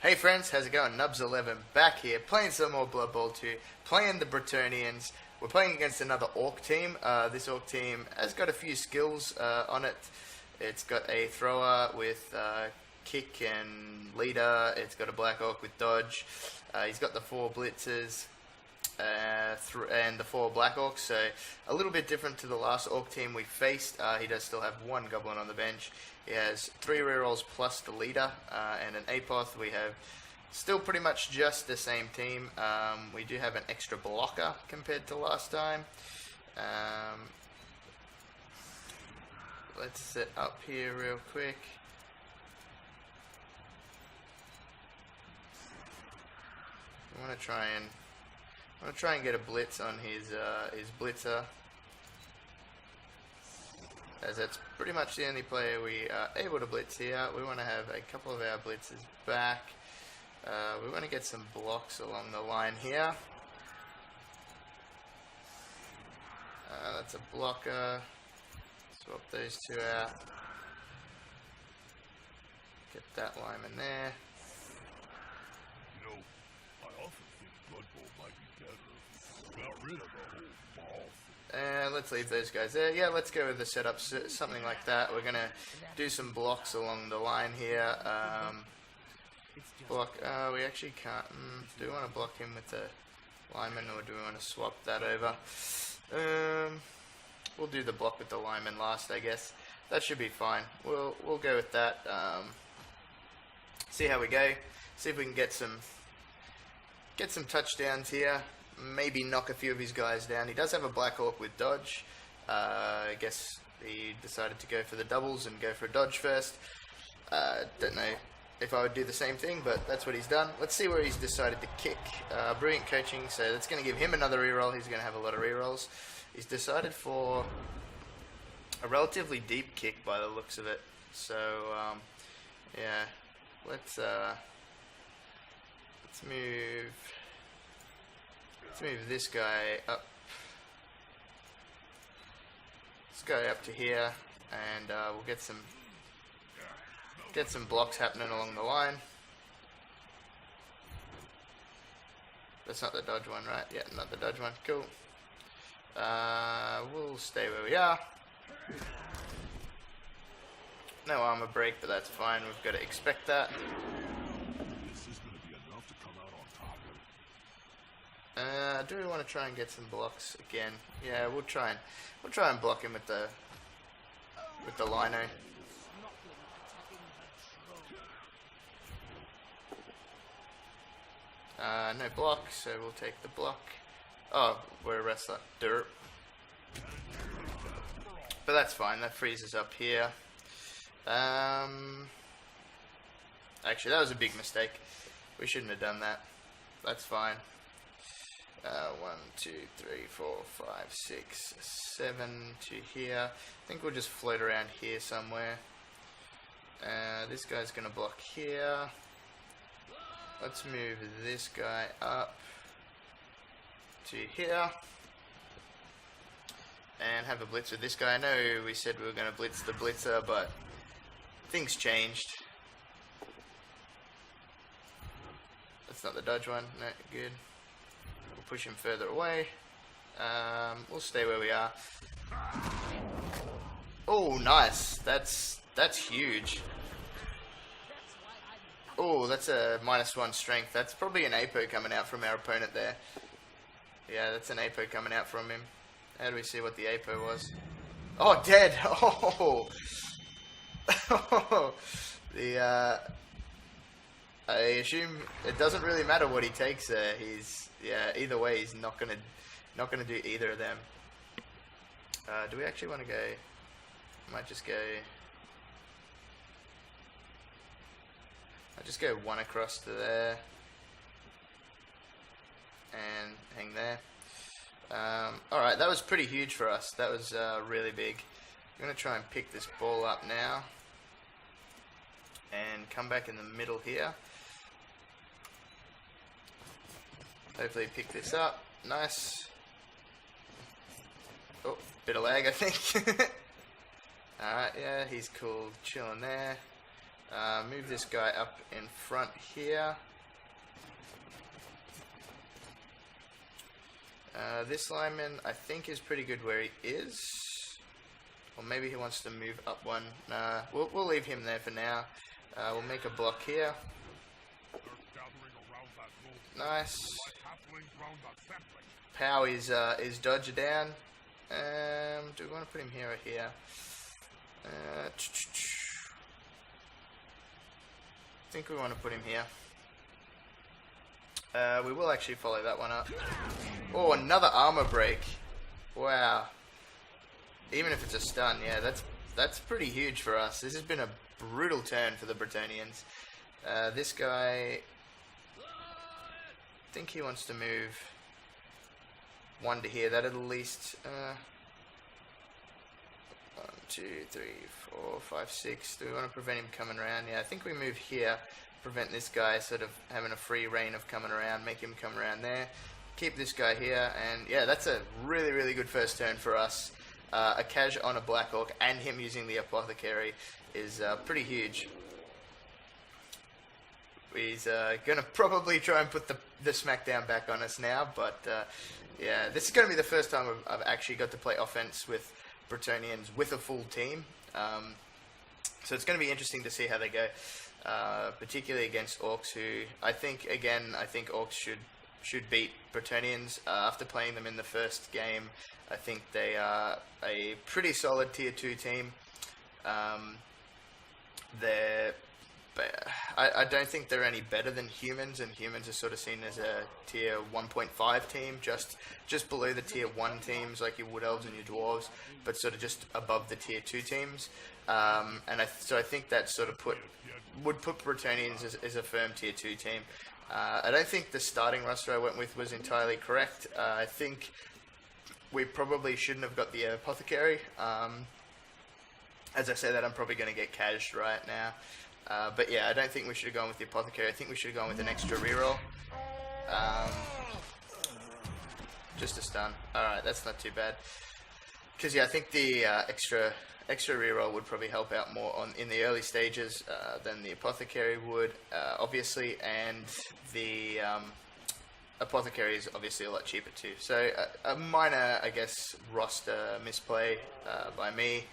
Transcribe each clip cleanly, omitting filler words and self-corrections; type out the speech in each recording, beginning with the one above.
Hey friends, how's it going? Nubs11 back here, playing some more Blood Bowl 2, playing the Brettonians. We're playing against another Orc team. This Orc team has got a few skills on it. It's got a thrower with kick and leader. It's got a black Orc with dodge. He's got the 4 blitzers and the 4 black Orcs, so a little bit different to the last Orc team we faced. He does still have 1 goblin on the bench. He has 3 rerolls plus the leader and an apoth. We have still pretty much just the same team. We do have an extra blocker compared to last time. Let's set up here real quick. I want to try and get a blitz on his blitzer, as that's pretty much the only player we are able to blitz here. We want to have a couple of our blitzers back. We want to get some blocks along the line here. That's a blocker. Swap those 2 out. Get that lineman there. You know, I often think Blood Bowl might be better if we got rid of the whole ball thing. And let's leave those guys there. Yeah, let's go with the setup, something like that. We're going to do some blocks along the line here. Block, we actually can't. Do we want to block him with the lineman, or do we want to swap that over? We'll do the block with the lineman last, I guess. That should be fine. We'll go with that. See how we go. See if we can get some touchdowns here. Maybe knock a few of his guys down. He does have a black Orc with dodge. I guess he decided to go for the doubles and go for a dodge first. Don't know if I would do the same thing, but that's what he's done. Let's see where he's decided to kick. Brilliant coaching, so that's going to give him another reroll. He's going to have a lot of rerolls. He's decided for a relatively deep kick by the looks of it. So, yeah, let's move this guy up. Let's go up to here, and we'll get some blocks happening along the line. That's not the dodge one, right? Yeah, not the dodge one. Cool. We'll stay where we are. No armor break, but that's fine. We've got to expect that. This is going to be enough to come out on top. Do we want to try and get some blocks again? Yeah, we'll try and block him with the lino. No block, so we'll take the block. Oh, we're a wrestler. Derp. But that's fine, that freezes up here. Actually, that was a big mistake. We shouldn't have done that. That's fine. 1, 2, 3, 4, 5, 6, 7 to here. I think we'll just float around here somewhere. This guy's going to block here. Let's move this guy up to here and have a blitz with this guy. I know we said we were going to blitz the blitzer, but things changed. That's not the dodge one. No, good. We'll push him further away. We'll stay where we are. Oh, nice. That's huge. Oh, that's a -1 strength. That's probably an APO coming out from our opponent there. Yeah, that's an APO coming out from him. How do we see what the APO was? Oh, dead! Oh! I assume it doesn't really matter what he takes there. Yeah, either way, he's not gonna do either of them. Do we actually want to go? Might just go. I'll just go 1 across to there and hang there. Alright, that was pretty huge for us. That was really big. I'm going to try and pick this ball up now and come back in the middle here. Hopefully pick this up. Nice. Oh, bit of lag, I think. Alright, yeah, he's cool, chilling there. Move this guy up in front here. This lineman, I think, is pretty good where he is. Or maybe he wants to move up one. Nah, we'll leave him there for now. We'll make a block here. Nice. Pow is dodger down. Do we want to put him here or here? I think we want to put him here. We will actually follow that one up. Oh, another armor break. Wow. Even if it's a stun, yeah, that's pretty huge for us. This has been a brutal turn for the Brettonians. This guy, I think he wants to move one to here. That at least 1, 2, 3, 4, 5, 6. Do we want to prevent him coming around? Yeah, I think we move here. Prevent this guy sort of having a free reign of coming around. Make him come around there. Keep this guy here, and yeah, that's a really, really good first turn for us. A cash on a Black Orc and him using the Apothecary is pretty huge. He's going to probably try and put the smackdown back on us now, but yeah, this is going to be the first time I've actually got to play offense with Brettonians with a full team. So it's going to be interesting to see how they go, particularly against Orcs, who I think Orcs should beat Brettonians. After playing them in the first game, I think they are a pretty solid tier 2 team. I don't think they're any better than humans, and humans are sort of seen as a tier 1.5 team, just below the tier 1 teams like your Wood Elves and your Dwarves, but sort of just above the tier 2 teams. So I think that sort of would put Brettonians as a firm tier 2 team. I don't think the starting roster I went with was entirely correct. I think we probably shouldn't have got the Apothecary. As I say that, I'm probably going to get cashed right now. But yeah, I don't think we should have gone with the Apothecary. I think we should have gone with an extra reroll. Just a stun. Alright, that's not too bad. Because yeah, I think the extra reroll would probably help out more in the early stages than the Apothecary would, obviously, and the Apothecary is obviously a lot cheaper too. So a minor, I guess, roster misplay by me.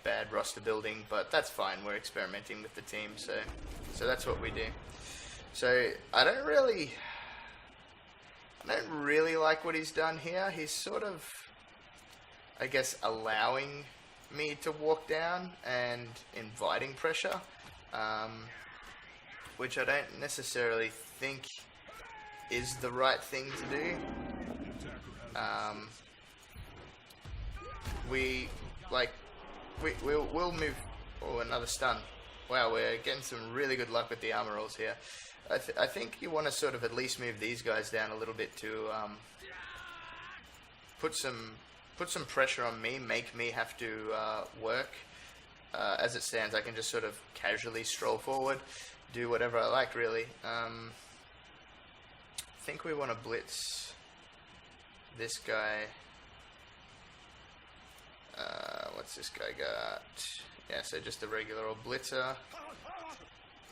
Bad roster building, but that's fine. We're experimenting with the team, so that's what we do. So I don't really like what he's done here. He's sort of, I guess, allowing me to walk down and inviting pressure, which I don't necessarily think is the right thing to do. We'll move. Oh, another stun. Wow, we're getting some really good luck with the armor rolls here. I think you want to sort of at least move these guys down a little bit to put some pressure on me, make me have to work. As it stands, I can just sort of casually stroll forward, do whatever I like, really. I think we want to blitz this guy. What's this guy got? Yeah, so just a regular old blitzer.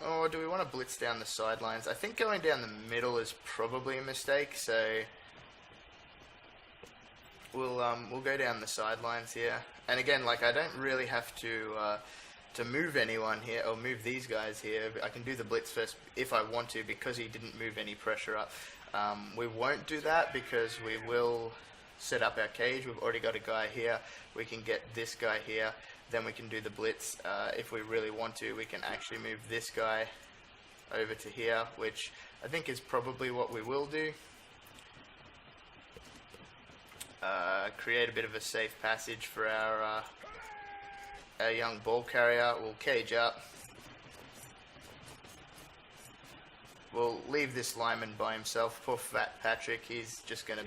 Or do we want to blitz down the sidelines? I think going down the middle is probably a mistake, so we'll go down the sidelines here. And again, like, I don't really have to move anyone here, or move these guys here. I can do the blitz first if I want to, because he didn't move any pressure up. We won't do that because we will set up our cage. We've already got a guy here. We can get this guy here. Then we can do the blitz. If we really want to, we can actually move this guy over to here, which I think is probably what we will do. Create a bit of a safe passage for our young ball carrier. We'll cage up. We'll leave this lineman by himself. Poor fat Patrick. He's just going to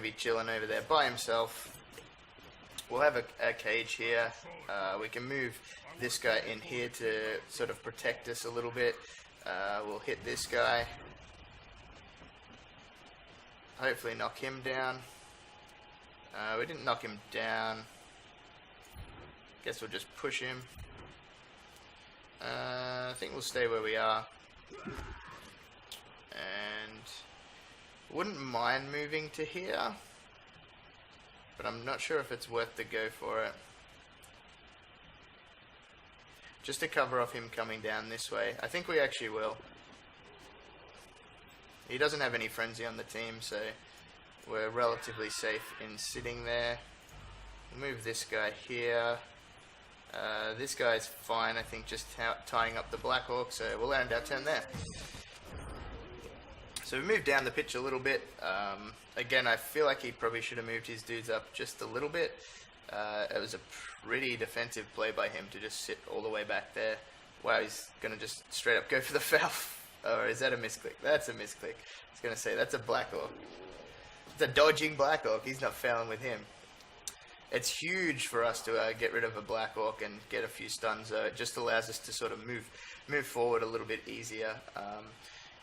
be chilling over there by himself. We'll have a cage here. We can move this guy in here to sort of protect us a little bit. We'll hit this guy. Hopefully knock him down. We didn't knock him down. Guess we'll just push him. I think we'll stay where we are. And wouldn't mind moving to here, but I'm not sure if it's worth the go for it. Just to cover off him coming down this way. I think we actually will. He doesn't have any frenzy on the team, so we're relatively safe in sitting there. We'll move this guy here. This guy's fine, I think, just tying up the Black Orc, so we'll end our turn there. So we moved down the pitch a little bit. Again, I feel like he probably should have moved his dudes up just a little bit. It was a pretty defensive play by him to just sit all the way back there. Wow, he's going to just straight up go for the foul. Or is that a misclick? That's a misclick. I was going to say, that's a Black Orc. It's a dodging Black Orc. He's not fouling with him. It's huge for us to get rid of a Black Orc and get a few stuns. It just allows us to sort of move forward a little bit easier.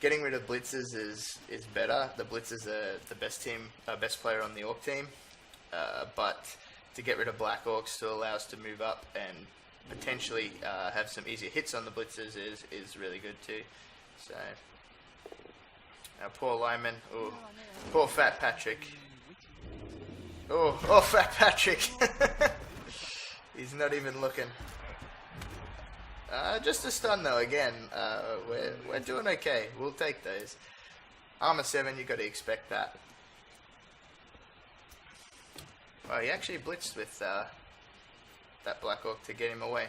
Getting rid of blitzers is better. The blitzers are the best player on the Orc team. But to get rid of Black Orcs to allow us to move up and potentially have some easier hits on the blitzers is really good too. So, our poor lineman. Oh, poor Fat Patrick. Oh, Fat Patrick. He's not even looking. Just a stun though. Again, we're doing okay. We'll take those. Armor 7, you got to expect that. Well, he actually blitzed with that Black Orc to get him away.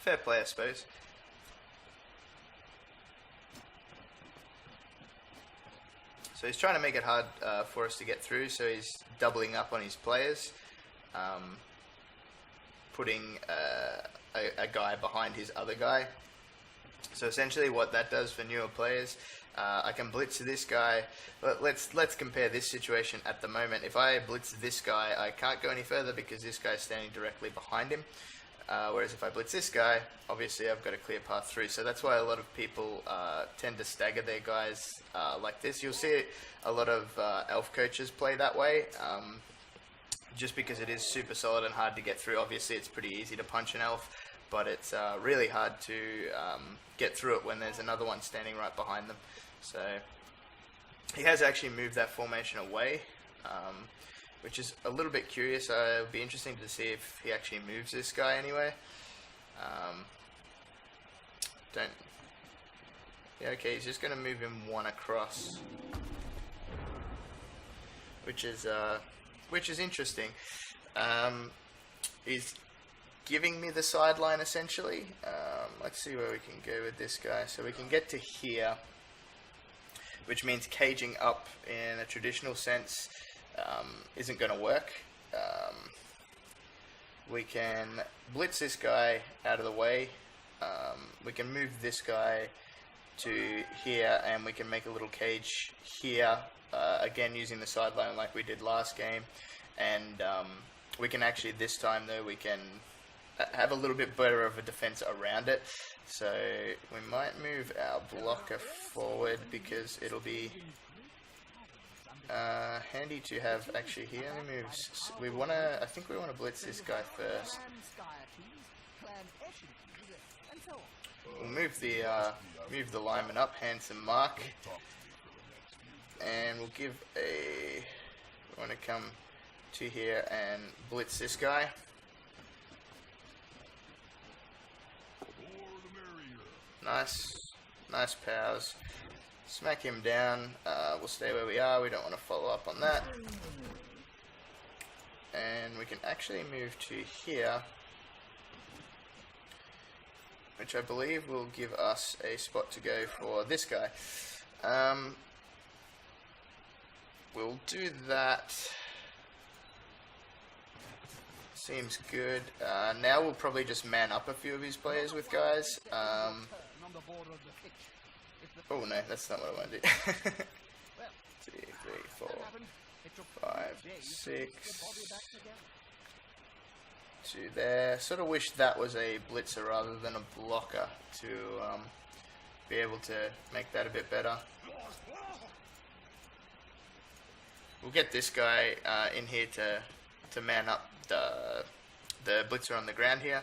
Fair play, I suppose. So he's trying to make it hard for us to get through, so he's doubling up on his players, putting a guy behind his other guy. So essentially what that does for newer players, I can blitz this guy. Let's compare this situation at the moment. If I blitz this guy, I can't go any further because this guy's standing directly behind him. Whereas if I blitz this guy, obviously I've got a clear path through. So that's why a lot of people tend to stagger their guys like this. You'll see a lot of elf coaches play that way, just because it is super solid and hard to get through. Obviously it's pretty easy to punch an elf, but it's really hard to get through it when there's another one standing right behind them. So he has actually moved that formation away, which is a little bit curious. It'll be interesting to see if he actually moves this guy anyway. Yeah, okay, he's just going to move him one across, which is interesting. He's giving me the sideline essentially. Let's see where we can go with this guy. So we can get to here, which means caging up in a traditional sense isn't going to work. We can blitz this guy out of the way. We can move this guy to here, and we can make a little cage here, again using the sideline like we did last game. And we can actually, this time though, we can have a little bit better of a defense around it. So we might move our blocker forward because it'll be handy to have actually here. I think we want to blitz this guy first. We'll move the lineman up, handsome mark, and we'll give we want to come to here and blitz this guy. Nice powers. Smack him down. We'll stay where we are. We don't want to follow up on that. And we can actually move to here, which I believe will give us a spot to go for this guy. We'll do that. Seems good. Now we'll probably just man up a few of his players with guys. Oh no, that's not what I want to do. 2, 3, 4, 5, 6. 2 there. Sort of wish that was a blitzer rather than a blocker to be able to make that a bit better. We'll get this guy in here to man up the blitzer on the ground here.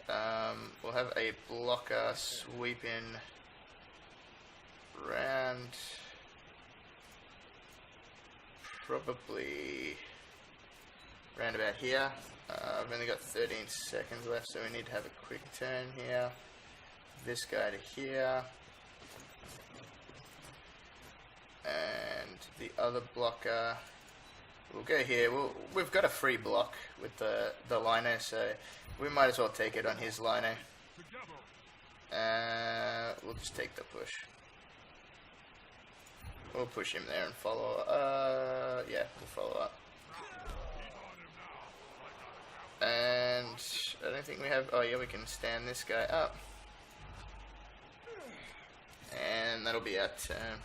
We'll have a blocker sweeping round. Probably round about here. I've only got 13 seconds left, so we need to have a quick turn here. This guy to here. And the other blocker, we'll go here. We've got a free block with the lino, so we might as well take it on his lino. We'll just take the push. We'll push him there and follow. Yeah, we'll follow up. And I don't think we have. Oh yeah, we can stand this guy up, and that'll be our turn.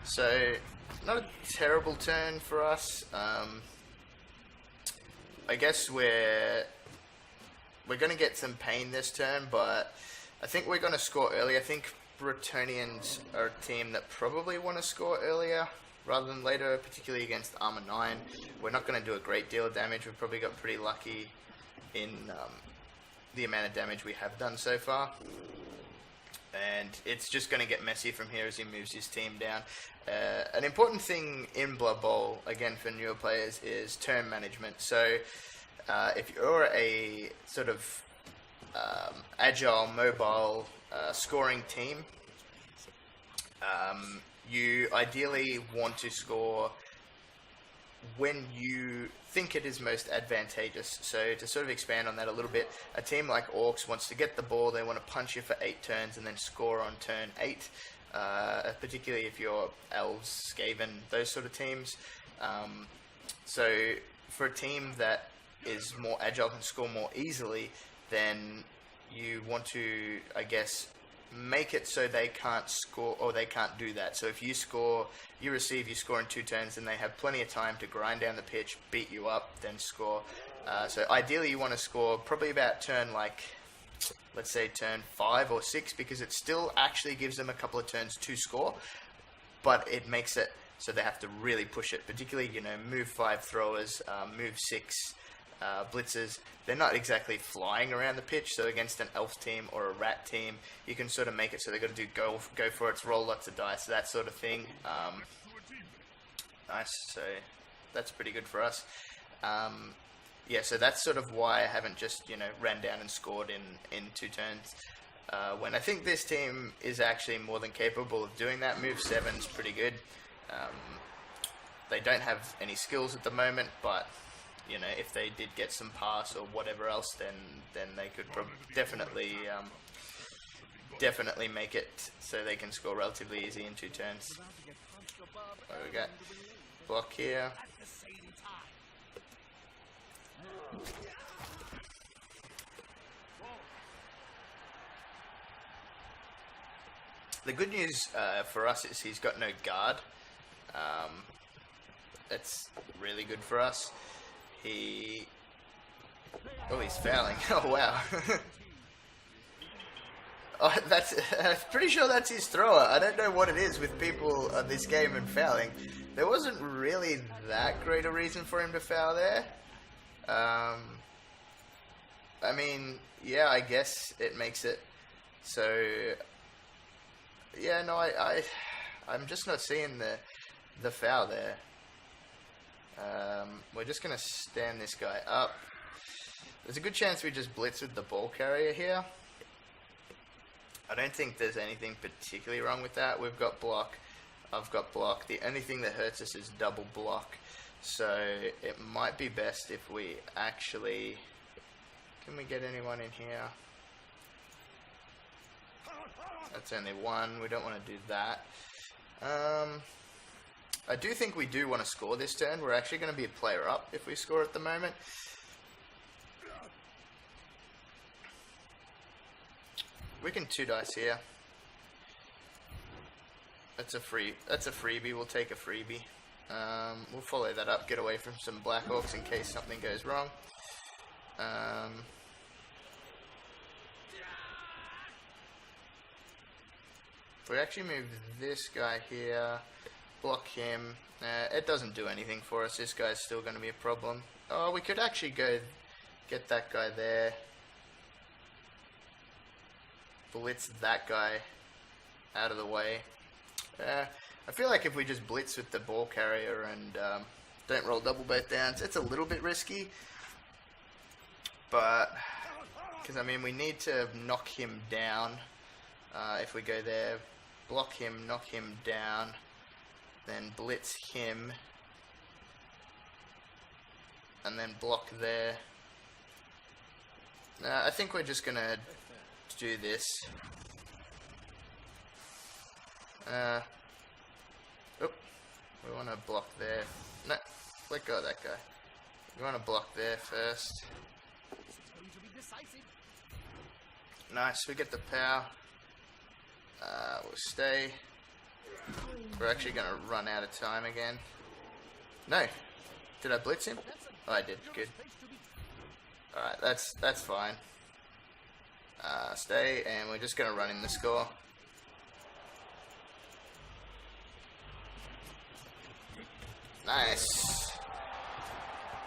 So not a terrible turn for us. I guess we're going to get some pain this turn, but I think we're going to score early. I think Brettonians are a team that probably want to score earlier rather than later, particularly against Armor 9. We're not going to do a great deal of damage. We've probably got pretty lucky in the amount of damage we have done so far. And it's just going to get messy from here as he moves his team down. An important thing in Blood Bowl, again for newer players, is turn management. So if you're a sort of agile, mobile scoring team, you ideally want to score when you think it is most advantageous. So to sort of expand on that a little bit, a team like Orcs wants to get the ball, they want to punch you for 8 turns and then score on turn 8, particularly if you're Elves, Skaven, those sort of teams. So for a team that is more agile, can score more easily, then you want to, I guess, make it so they can't score, or they can't do that. So if you score, you receive, you score in 2 turns, and they have plenty of time to grind down the pitch, beat you up, then score. So ideally you want to score probably about turn, like, let's say turn 5 or 6, because it still actually gives them a couple of turns to score, but it makes it so they have to really push it, particularly, you know, move 5 throwers, move 6 blitzers. They're not exactly flying around the pitch, so against an elf team or a rat team, you can sort of make it so they've got to do go for it, roll lots of dice, that sort of thing. Nice, so that's pretty good for us. Yeah, so that's sort of why I haven't just, you know, ran down and scored in 2 turns. When I think this team is actually more than capable of doing that. Move 7's pretty good. They don't have any skills at the moment, but you know, if they did get some pass or whatever else, then they could definitely make it so they can score relatively easy in 2 turns. What do we got? Block here. The good news for us is he's got no guard. That's really good for us. Oh, he's fouling. Oh, wow. Oh, I'm pretty sure that's his thrower. I don't know what it is with people on this game and fouling. There wasn't really that great a reason for him to foul there. I mean, yeah, I guess it makes it so. Yeah, no, I'm just not seeing the foul there. We're just going to stand this guy up. There's a good chance we just blitz with the ball carrier here. I don't think there's anything particularly wrong with that. We've got block. I've got block. The only thing that hurts us is double block. So it might be best if we actually... Can we get anyone in here? That's only 1. We don't want to do that. I do think we do want to score this turn. We're actually going to be a player up if we score at the moment. We can 2 dice here. That's a freebie. We'll take a freebie. We'll follow that up. Get away from some Black Orcs in case something goes wrong. If we actually move this guy here, block him, it doesn't do anything for us. This guy's still going to be a problem. Oh, we could actually go get that guy there. blitz that guy out of the way. I feel like if we just blitz with the ball carrier and don't roll double both downs, it's a little bit risky. But, because I mean, we need to knock him down if we go there. Block him, knock him down, then blitz him, and then block there. I think we're just gonna do this. We want to block there. No, let go of that guy. We want to block there first. Nice, we get the power. We'll stay. We're actually going to run out of time again. No. Did I blitz him? Oh, I did. Good. Alright, that's fine. Stay, and we're just going to run in the score. Nice.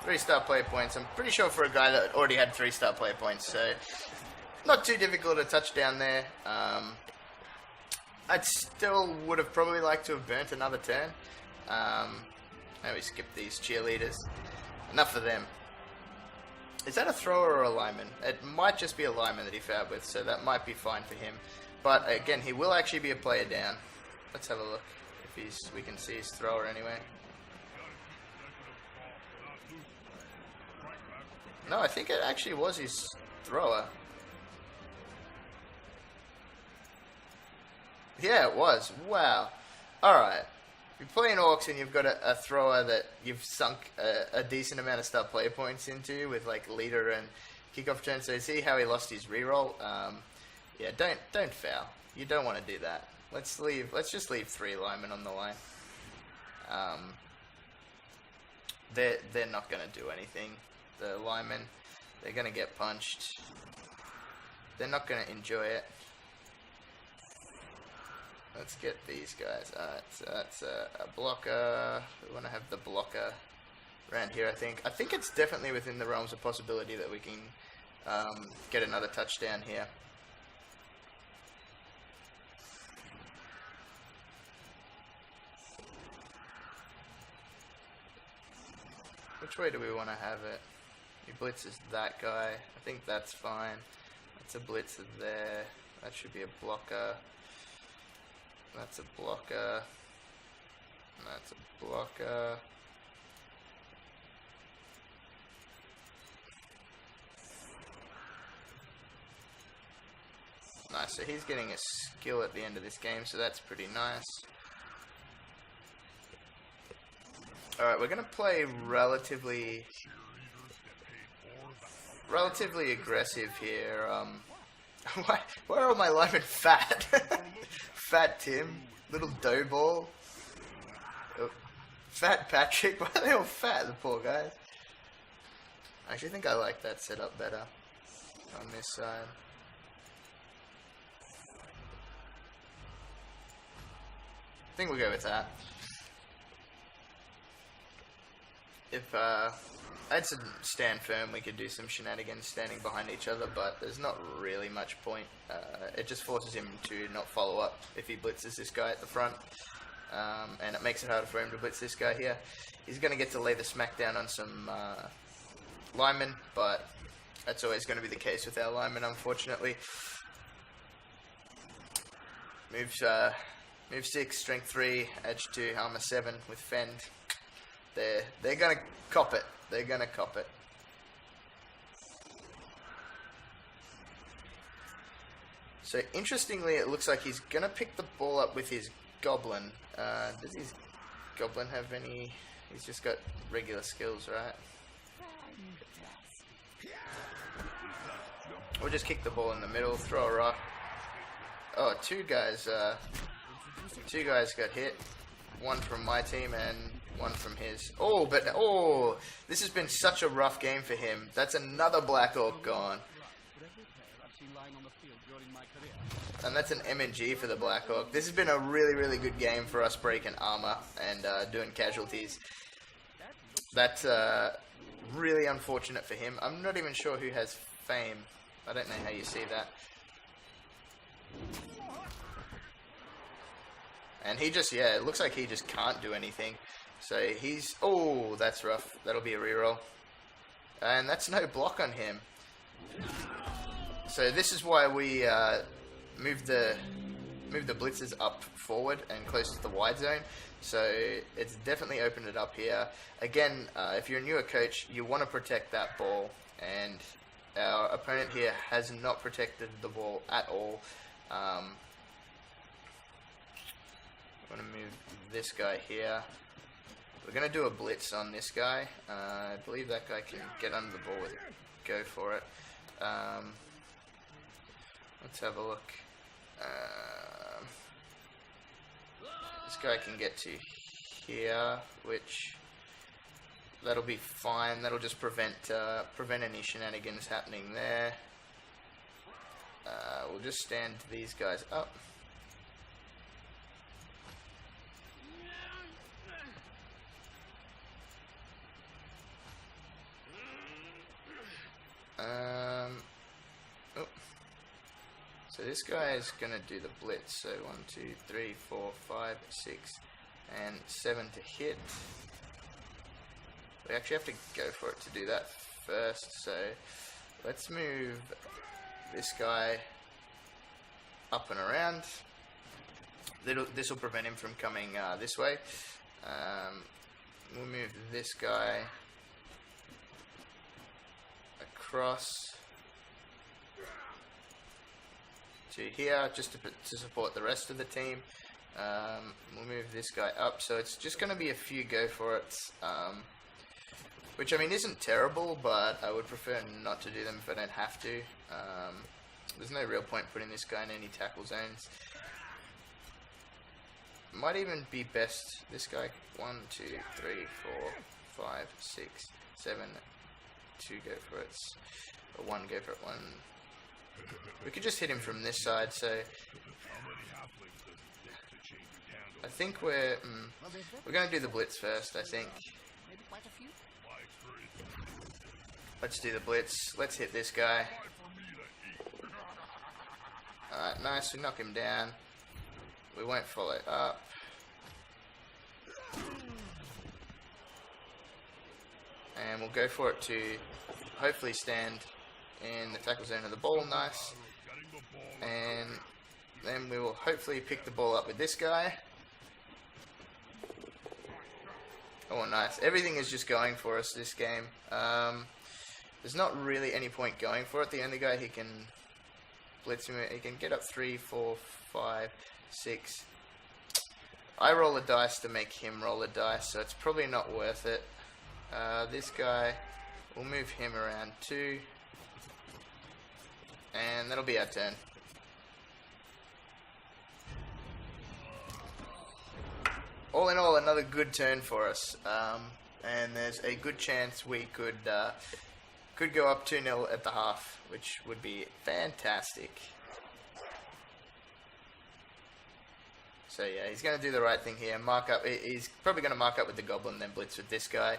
3-star play points. I'm pretty sure for a guy that already had 3-star play points, so not too difficult to touch down there. I'd still would have probably liked to have burnt another turn. Maybe skip these cheerleaders. Enough of them. Is that a thrower or a lineman? It might just be a lineman that he fouled with, so that might be fine for him. But again, he will actually be a player down. Let's have a look if we can see his thrower anyway. No, I think it actually was his thrower. Yeah, it was. Wow. Alright. You're playing Orcs and you've got a thrower that you've sunk a decent amount of star player points into with like leader and kickoff turn. So see how he lost his reroll? Yeah, don't foul. You don't want to do that. Let's just leave 3 linemen on the line. They're not going to do anything. The linemen, they're going to get punched. They're not going to enjoy it. Let's get these guys. Alright, so that's a blocker. We want to have the blocker around here, I think. I think it's definitely within the realms of possibility that we can get another touchdown here. Which way do we want to have it? He blitzes that guy. I think that's fine. That's a blitzer there. That should be a blocker. That's a blocker. That's a blocker. Nice, so he's getting a skill at the end of this game, so that's pretty nice. Alright, we're going to play relatively aggressive here. Why are all my linemen fat? Fat Tim, little dough ball. Oh, fat Patrick, why are they all fat, the poor guys? I actually think I like that setup better on this side. I think we'll go with that. If I'd stand firm, we could do some shenanigans standing behind each other, but there's not really much point. It just forces him to not follow up if he blitzes this guy at the front, and it makes it harder for him to blitz this guy here. He's going to get to lay the smackdown on some linemen, but that's always going to be the case with our linemen, unfortunately. Move 6, strength 3, edge 2, armor 7 with fend. They're gonna cop it. They're gonna cop it. So interestingly, it looks like he's gonna pick the ball up with his goblin. Does his goblin have any? He's just got regular skills, right? We'll just kick the ball in the middle, throw a rock. Oh, two guys got hit. One from my team and one from his. Oh, this has been such a rough game for him. That's another Black Orc gone. And that's an MNG for the Black Orc. This has been a really, really good game for us breaking armor and doing casualties. That's really unfortunate for him. I'm not even sure who has fame. I don't know how you see that. And he just, yeah, it looks like he just can't do anything. So he's, oh, that's rough. That'll be a reroll. And that's no block on him. So this is why we move the blitzers up forward and close to the wide zone. So it's definitely opened it up here. Again, if you're a newer coach, you want to protect that ball. And our opponent here has not protected the ball at all. I'm going to move this guy here. We're going to do a blitz on this guy. I believe that guy can get under the ball with it. Go for it. Let's have a look. This guy can get to here, which that'll be fine. That'll just prevent any shenanigans happening there. We'll just stand these guys up. Oh. So this guy is gonna do the blitz. So 1, 2, 3, 4, 5, 6, and 7 to hit. We actually have to go for it to do that first. So let's move this guy up and around. This will prevent him from coming this way. We'll move this guy across to here just to support the rest of the team. We'll move this guy up, so it's just going to be a few go for it, which I mean isn't terrible, but I would prefer not to do them if I don't have to. There's no real point putting this guy in any tackle zones. Might even be best this guy. 1, 2, 3, 4, 5, 6, 7, 2 go for it, or 1 go for it. 1. We could just hit him from this side. So I think we're going to do the blitz first. I think. Let's do the blitz. Let's hit this guy. Alright, nice. We knock him down. We won't follow up. And we'll go for it to hopefully stand in the tackle zone of the ball. Nice. And then we will hopefully pick the ball up with this guy. Oh, nice. Everything is just going for us this game. There's not really any point going for it. The only guy he can blitz him, he can get up 3, 4, 5, 6. I roll a dice to make him roll a dice, so it's probably not worth it. This guy, we'll move him around too. And that'll be our turn. All in all, another good turn for us. And there's a good chance we could go up 2-0 at the half, which would be fantastic. So yeah, he's going to do the right thing here. Mark up. He's probably going to mark up with the goblin, then blitz with this guy.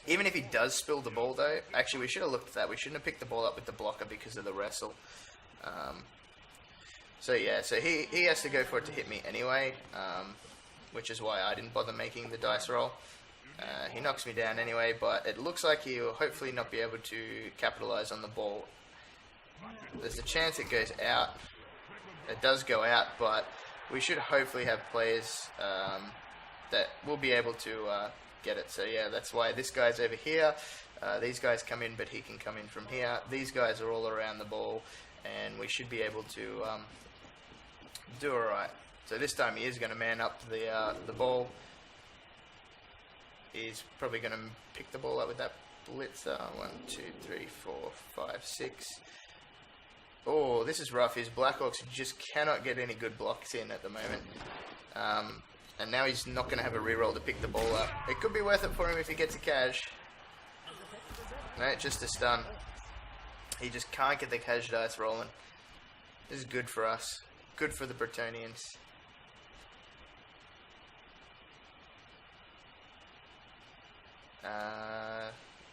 Even if he does spill the ball, though, actually we should have looked at that. We shouldn't have picked the ball up with the blocker because of the wrestle. So yeah, so he has to go for it to hit me anyway, which is why I didn't bother making the dice roll. He knocks me down anyway, but it looks like he will hopefully not be able to capitalize on the ball. There's a chance it goes out. It does go out, but we should hopefully have players that will be able to get it. So yeah, that's why this guy's over here. These guys come in, but he can come in from here. These guys are all around the ball, and we should be able to do alright. So this time he is going to man up the ball. He's probably going to pick the ball up with that blitzer. 1, 2, 3, 4, 5, 6. Oh, this is rough. His Black Orcs just cannot get any good blocks in at the moment. And now he's not going to have a reroll to pick the ball up. It could be worth it for him if he gets a cash. No, just a stun. He just can't get the cash dice rolling. This is good for us. Good for the Brettonians.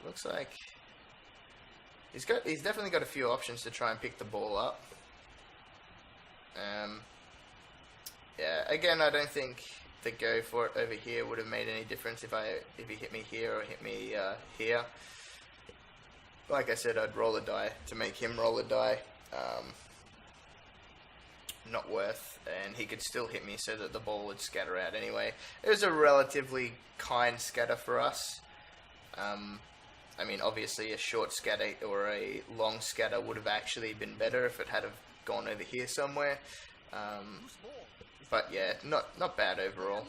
Looks like he's definitely got a few options to try and pick the ball up. Yeah, again, I don't think the go for it over here would have made any difference if he hit me here or hit me here. Like I said, I'd roll a die to make him roll a die. Not worth, and he could still hit me so that the ball would scatter out anyway. It was a relatively kind scatter for us. I mean, obviously a short scatter or a long scatter would have actually been better if it had have gone over here somewhere. But yeah, not bad overall.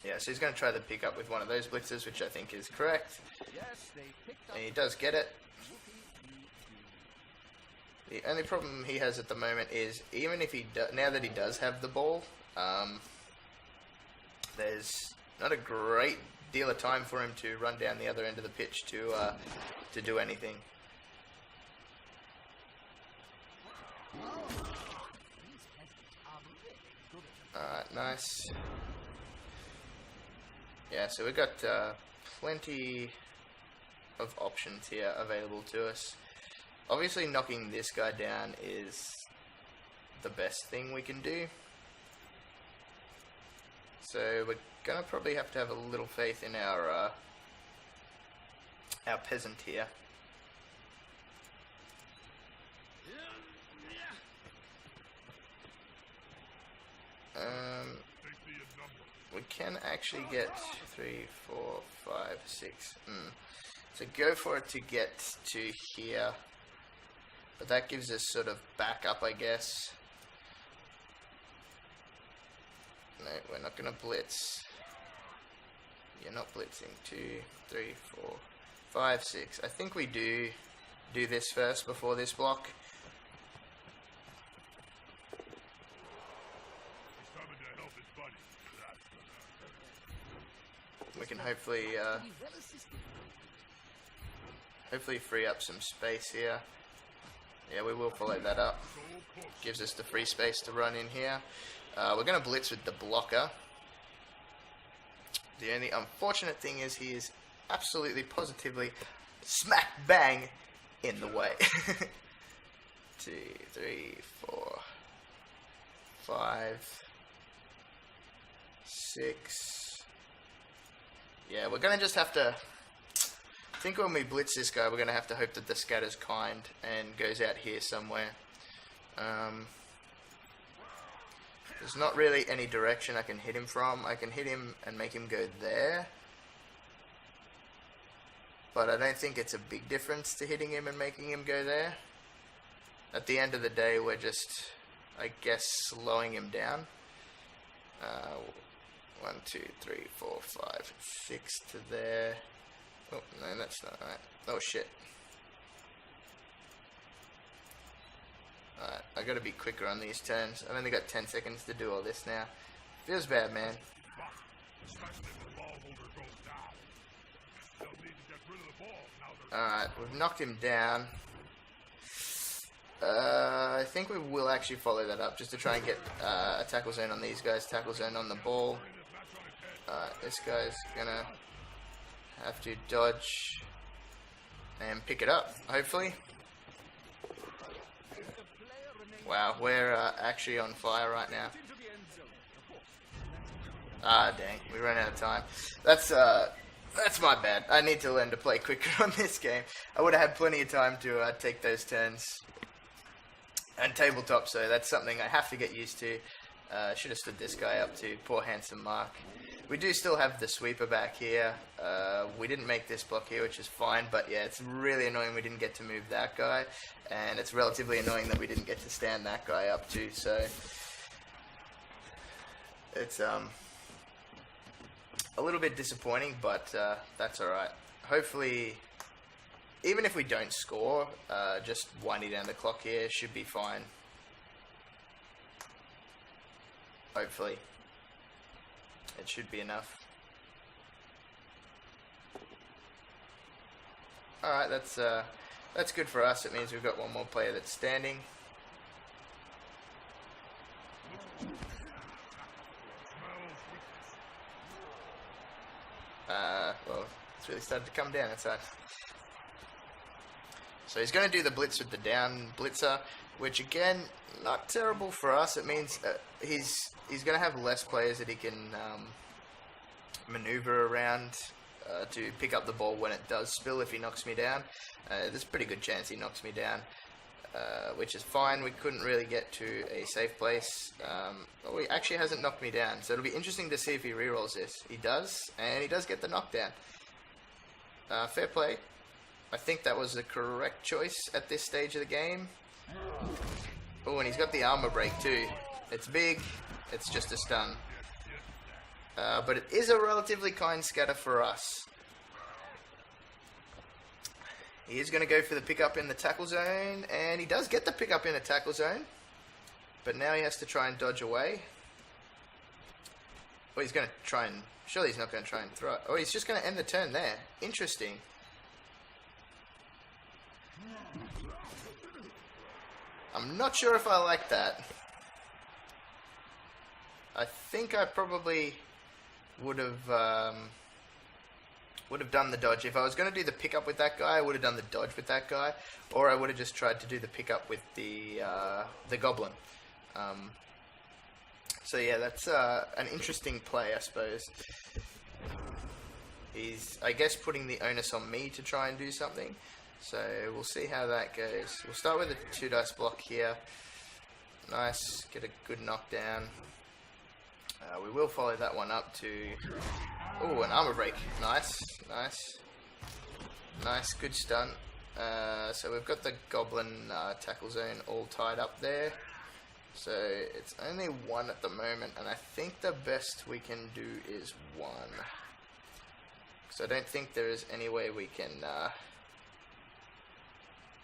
Yeah, so he's going to try to pick up with one of those blitzers, which I think is correct. And he does get it. The only problem he has at the moment is, even if now that he does have the ball, there's not a great deal of time for him to run down the other end of the pitch to do anything. Alright, nice. Yeah, so we've got plenty of options here available to us. Obviously knocking this guy down is the best thing we can do. So we're gonna probably have to have a little faith in our peasant here. We can actually get 3, 4, 5, 6. So go for it to get to here. But that gives us sort of backup, I guess. No, we're not going to blitz. You're not blitzing. 2, 3, 4, 5, 6. I think we do this first before this block. We can hopefully free up some space here. Yeah, we will follow that up. Gives us the free space to run in here. We're going to blitz with the blocker. The only unfortunate thing is he is absolutely positively smack bang in the way. 2, 3, 4, 5, 6. Yeah, we're going to just have to... I think when we blitz this guy, we're going to have to hope that the scatter's kind and goes out here somewhere. There's not really any direction I can hit him from. I can hit him and make him go there. But I don't think it's a big difference to hitting him and making him go there. At the end of the day, we're just, I guess, slowing him down. 1, 2, 3, 4, 5, 6 to there. Oh, no, that's not right. Oh, shit. Alright, I gotta be quicker on these turns. I've only got 10 seconds to do all this now. Feels bad, man. Alright, we've knocked him down. I think we will actually follow that up just to try and get a tackle zone on these guys, tackle zone on the ball. This guy's gonna have to dodge and pick it up, hopefully. Wow, we're actually on fire right now. Ah, dang, we ran out of time. That's my bad. I need to learn to play quicker on this game. I would have had plenty of time to take those turns. And tabletop, so that's something I have to get used to. Should have stood this guy up too. Poor handsome Mark. We do still have the sweeper back here. We didn't make this block here, which is fine, but yeah, it's really annoying we didn't get to move that guy, and it's relatively annoying that we didn't get to stand that guy up too, so it's a little bit disappointing, but that's alright. Hopefully, even if we don't score, just winding down the clock here should be fine. Hopefully. It should be enough. Alright, that's good for us. It means we've got one more player that's standing. Well, it's really started to come down inside. So he's going to do the blitz with the down blitzer. which again, not terrible for us. It means he's going to have less players that he can maneuver around to pick up the ball when it does spill if he knocks me down. There's a pretty good chance he knocks me down, which is fine. We couldn't really get to a safe place. Well, he actually hasn't knocked me down, so it'll be interesting to see if he rerolls this. He does, and he does get the knockdown. Fair play. I think that was the correct choice at this stage of the game. Oh, and he's got the armor break too. It's big, it's just a stun. But it is a relatively kind scatter for us. He is going to go for the pickup in the tackle zone, and he does get the pickup in the tackle zone. But now he has to try and dodge away. Well, he's going to try and... Surely he's not going to try and throw it. Oh, he's just going to end the turn there. Interesting. I'm not sure if I like that. I think I probably would have done the dodge. If I was going to do the pickup with that guy, I would have done the dodge with that guy, or I would have just tried to do the pickup with the goblin. So yeah, that's an interesting play, I suppose. He's, I guess, putting the onus on me to try and do something. So we'll see how that goes. We'll start with a 2 dice block here. Nice, get a good knockdown. We will follow that one up to... Oh, an armor break. Nice, nice. Nice, good stun. So we've got the goblin tackle zone all tied up there. So it's only 1 at the moment, and I think the best we can do is 1. So I don't think there is any way we can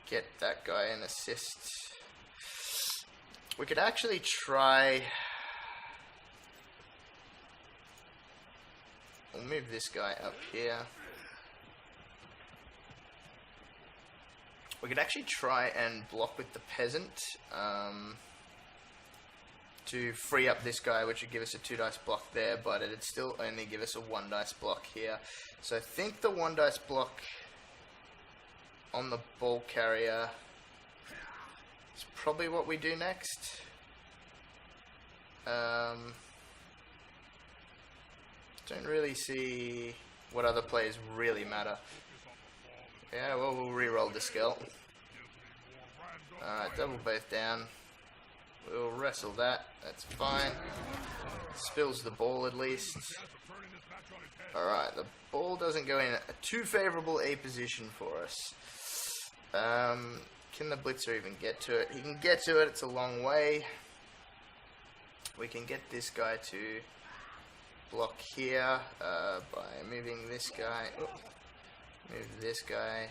get that guy an assist. We could actually try... We'll move this guy up here. We could actually try and block with the peasant to free up this guy, which would give us a 2 dice block there, but it'd still only give us a 1 dice block here. So I think the 1 dice block on the ball carrier is probably what we do next. Don't really see what other plays really matter. Yeah, well, we'll re-roll the skill. Alright, double both down. We'll wrestle that. That's fine. Spills the ball at least. Alright, the ball doesn't go in a too favourable a position for us. Can the blitzer even get to it? He can get to it. It's a long way. We can get this guy to block here by moving this guy. Oh, move this guy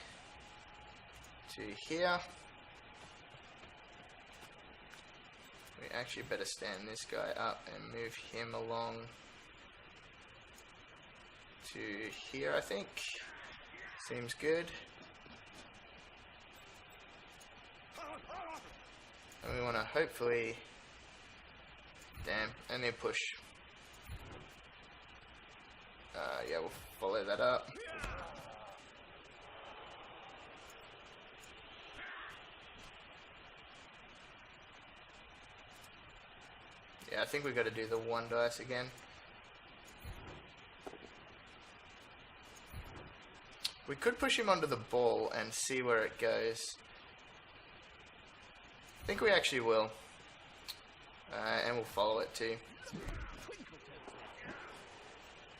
to here. We actually better stand this guy up and move him along to here, I think. Seems good. And we want to hopefully... Damn, only a push. Yeah, we'll follow that up. Yeah, I think we've got to do the 1 dice again. We could push him onto the ball and see where it goes. I think we actually will. And we'll follow it too.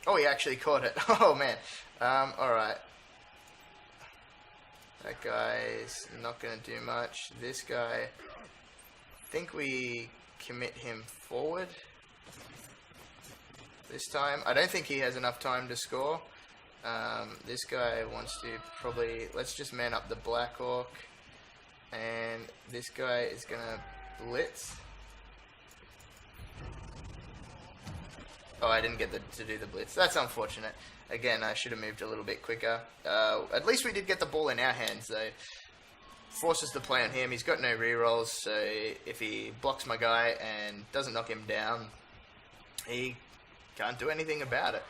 Oh, he actually caught it. Oh, man. Alright. That guy's not going to do much. This guy, I think we commit him forward this time. I don't think he has enough time to score. This guy wants to probably... Let's just man up the Black Orc. And this guy is going to blitz. Oh, I didn't get to do the blitz. That's unfortunate. Again, I should have moved a little bit quicker. At least we did get the ball in our hands, though. Forces the play on him. He's got no rerolls, so if he blocks my guy and doesn't knock him down, he can't do anything about it.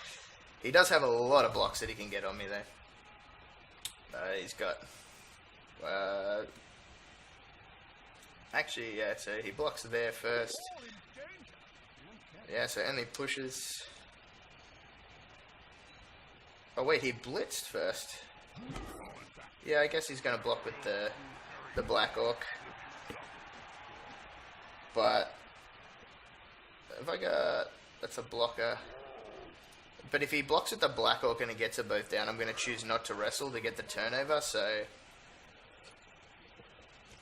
He does have a lot of blocks that he can get on me, though. He's got Actually, yeah, so he blocks there first. Yeah, so only pushes. Oh wait, he blitzed first. Yeah, I guess he's gonna block with the Black Orc. But if I got, that's a blocker. But if he blocks with the Black Orc and he gets it both down, I'm gonna choose not to wrestle to get the turnover. So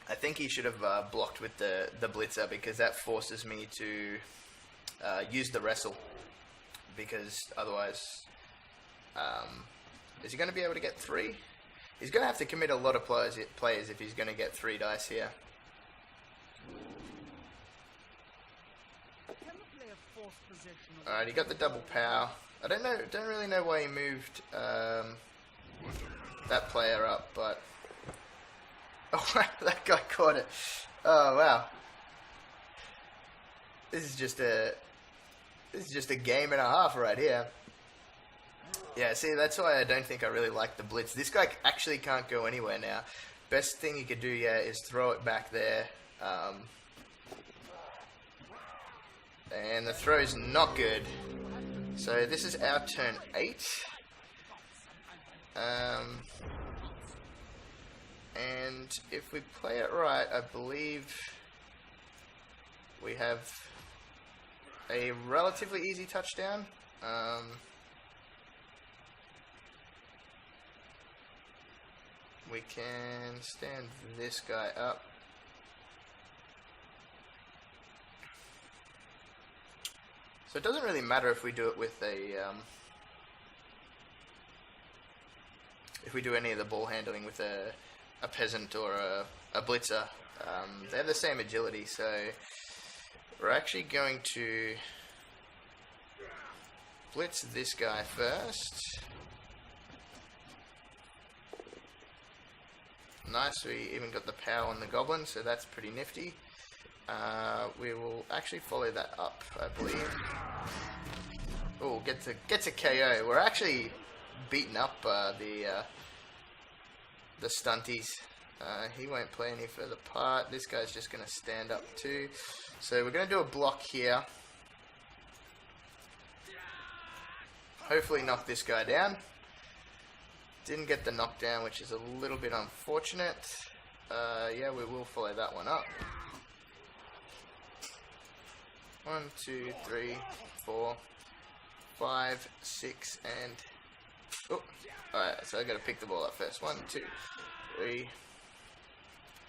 I think he should have blocked with the blitzer, because that forces me to use the wrestle, because otherwise, is he going to be able to get 3? He's going to have to commit a lot of players if he's going to get 3 dice here. Alright, he got the double power. I don't really know why he moved that player up, but oh wow, that guy caught it. Oh wow. This is just a game and a half right here. Yeah, see, that's why I don't think I really like the blitz. This guy actually can't go anywhere now. Best thing he could do, yeah, is throw it back there. And the throw's not good. So this is our turn 8. And if we play it right, I believe we have a relatively easy touchdown. We can stand this guy up. So it doesn't really matter if we do it with if we do any of the ball handling with a peasant or a blitzer. They have the same agility, so we're actually going to blitz this guy first. Nice, we even got the power on the goblin, so that's pretty nifty. We will actually follow that up, I believe. Oh, gets a KO. We're actually beating up the stunties. He won't play any further part. This guy's just going to stand up too. So we're going to do a block here. Hopefully knock this guy down. Didn't get the knockdown, which is a little bit unfortunate. Yeah, we will follow that one up. 1, 2, 3, 4, 5, 6, and oh, alright, so I gotta pick the ball up first. 1, 2, 3.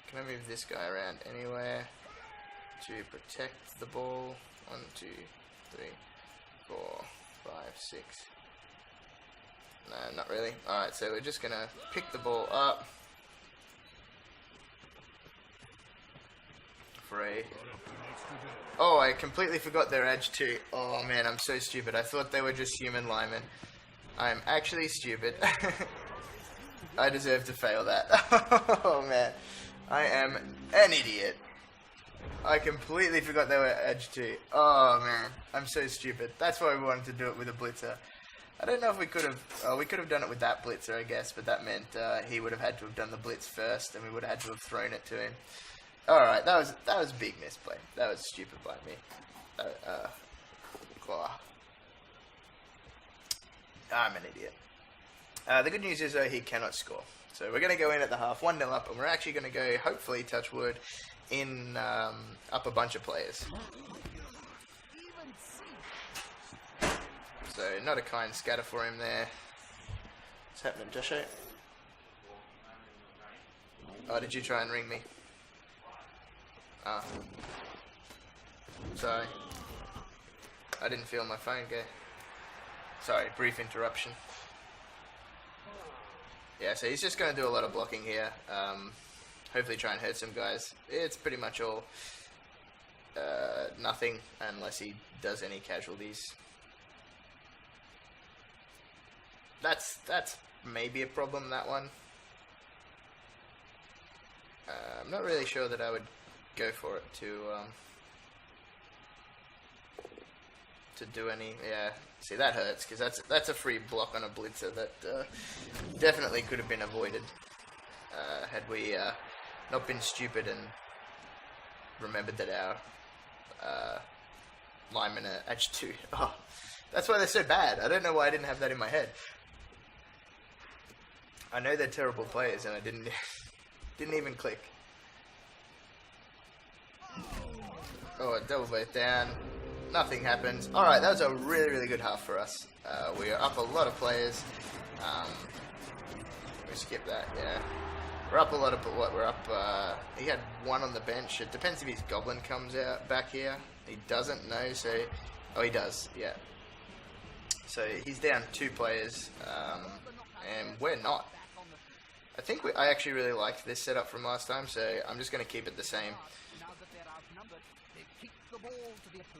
Can I move this guy around anywhere to protect the ball? 1, 2, 3, 4, 5, 6. No, not really. Alright, so we're just gonna pick the ball up. 3. Oh, I completely forgot their edge too. Oh man, I'm so stupid. I thought they were just human linemen. I'm actually stupid. I deserve to fail that. Oh man, I am an idiot. I completely forgot they were edge too. Oh man, I'm so stupid. That's why we wanted to do it with a blitzer. I don't know if we could have done it with that blitzer, I guess, but that meant he would have had to have done the blitz first, and we would have had to have thrown it to him. Alright, that was a big misplay. That was stupid by me. I'm an idiot. The good news is, though, he cannot score. So we're going to go in at the half, 1-0 up, and we're actually going to go, hopefully, touch wood, in up a bunch of players. So, not a kind scatter for him there. What's happening, Josho? Oh, did you try and ring me? Ah. Sorry. I didn't feel my phone go. Sorry, brief interruption. Yeah, so he's just going to do a lot of blocking here. Hopefully try and hurt some guys. It's pretty much all nothing unless he does any casualties. That's maybe a problem, that one. I'm not really sure that I would go for it to do any. Yeah, see, that hurts because that's a free block on a blitzer that definitely could have been avoided had we not been stupid and remembered that our linemen are edge 2. Oh, that's why they're so bad. I don't know why I didn't have that in my head. I know they're terrible players, and I didn't even click. Oh, double both down. Nothing happens. Alright, that was a really, really good half for us. We are up a lot of players. We skip that, yeah. We're up a lot of... What, we're up... he had 1 on the bench. It depends if his goblin comes out back here. He doesn't know, so... Oh, he does, yeah. So he's down 2 players, and we're not. I think I actually really liked this setup from last time, so I'm just going to keep it the same.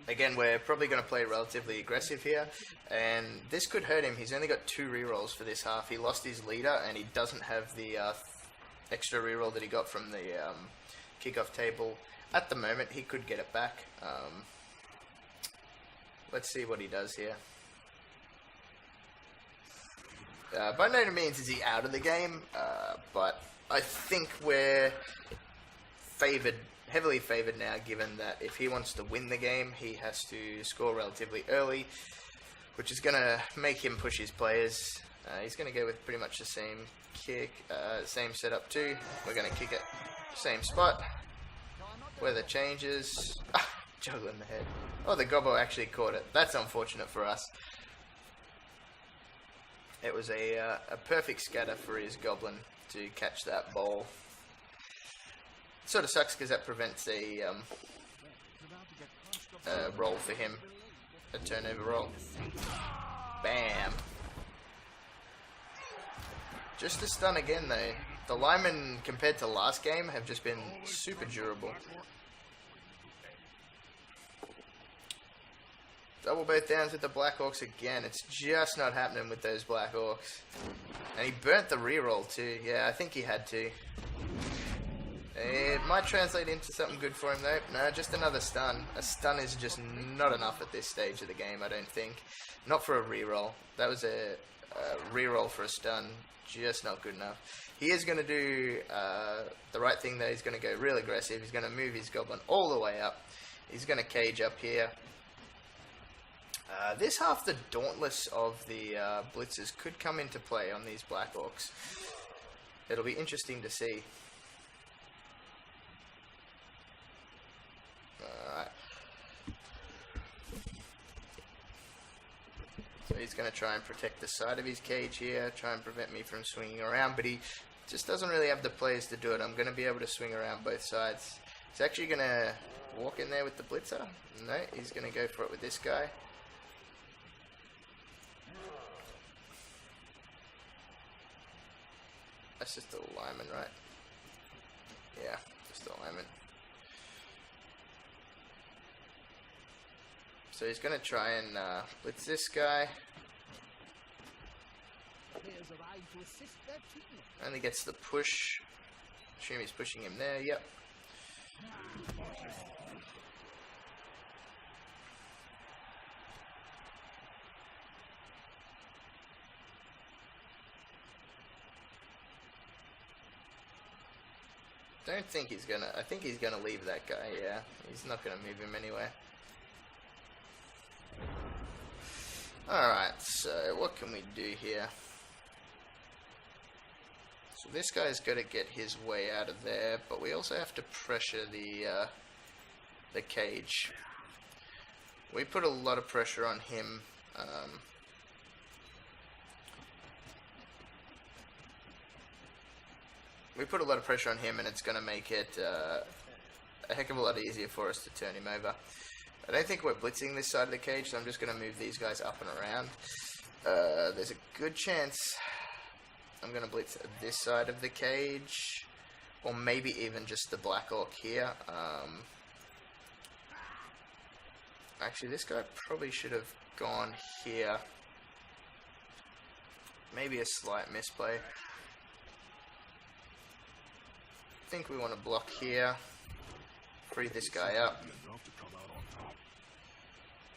Again, we're probably going to play relatively aggressive here, and this could hurt him. He's only got 2 rerolls for this half. He lost his leader, and he doesn't have the extra reroll that he got from the kickoff table. At the moment, he could get it back. Let's see what he does here. By no means is he out of the game, but I think we're heavily favoured now, given that if he wants to win the game, he has to score relatively early, which is going to make him push his players. He's going to go with pretty much the same kick, same setup too. We're going to kick it same spot. Weather changes. Juggle in the head. Oh, the gobbo actually caught it. That's unfortunate for us. It was a perfect scatter for his goblin to catch that ball. It sort of sucks because that prevents a roll for him, a turnover roll. Bam! Just a stun again though. The linemen compared to last game have just been super durable. Double both downs with the Black Orcs again. It's just not happening with those Black Orcs. And he burnt the reroll too. Yeah, I think he had to. It might translate into something good for him though. No, just another stun. A stun is just not enough at this stage of the game, I don't think. Not for a reroll. That was a reroll for a stun. Just not good enough. He is going to do the right thing though. He's going to go real aggressive. He's going to move his goblin all the way up. He's going to cage up here. This half, the Dauntless of the Blitzers could come into play on these Black Orcs. It'll be interesting to see. Alright. So he's going to try and protect the side of his cage here, try and prevent me from swinging around, but he just doesn't really have the players to do it. I'm going to be able to swing around both sides. He's actually going to walk in there with the Blitzer. No, he's going to go for it with this guy. That's just a lineman, right? Yeah, just a lineman. So he's going to try and blitz this guy. Only gets the push. Assume he's pushing him there, yep. Don't think he's gonna... I think he's gonna leave that guy, yeah. He's not gonna move him anyway. Alright, so what can we do here? So this guy's got to get his way out of there, but we also have to pressure the cage. We put a lot of pressure on him. We put a lot of pressure on him, and it's going to make it a heck of a lot easier for us to turn him over. I don't think we're blitzing this side of the cage, so I'm just going to move these guys up and around. There's a good chance I'm going to blitz this side of the cage, or maybe even just the Black Orc here. Actually, this guy probably should have gone here. Maybe a slight misplay. I think we want to block here. Free this guy up.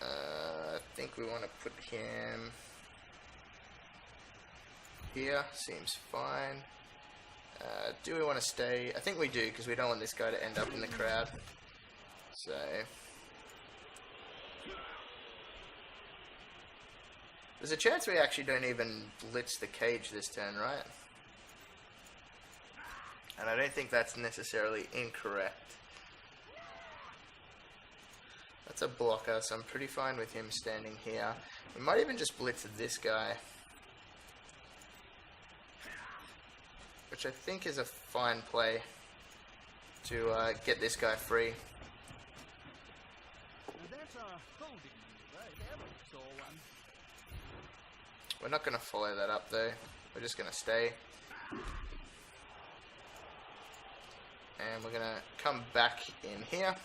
I think we want to put him here. Seems fine. Do we want to stay? I think we do, because we don't want this guy to end up in the crowd. So there's a chance we actually don't even blitz the cage this turn, right? And I don't think that's necessarily incorrect. That's a blocker, so I'm pretty fine with him standing here. We might even just blitz this guy, which I think is a fine play to get this guy free. We're not going to follow that up though, we're just going to stay. And we're going to come back in here,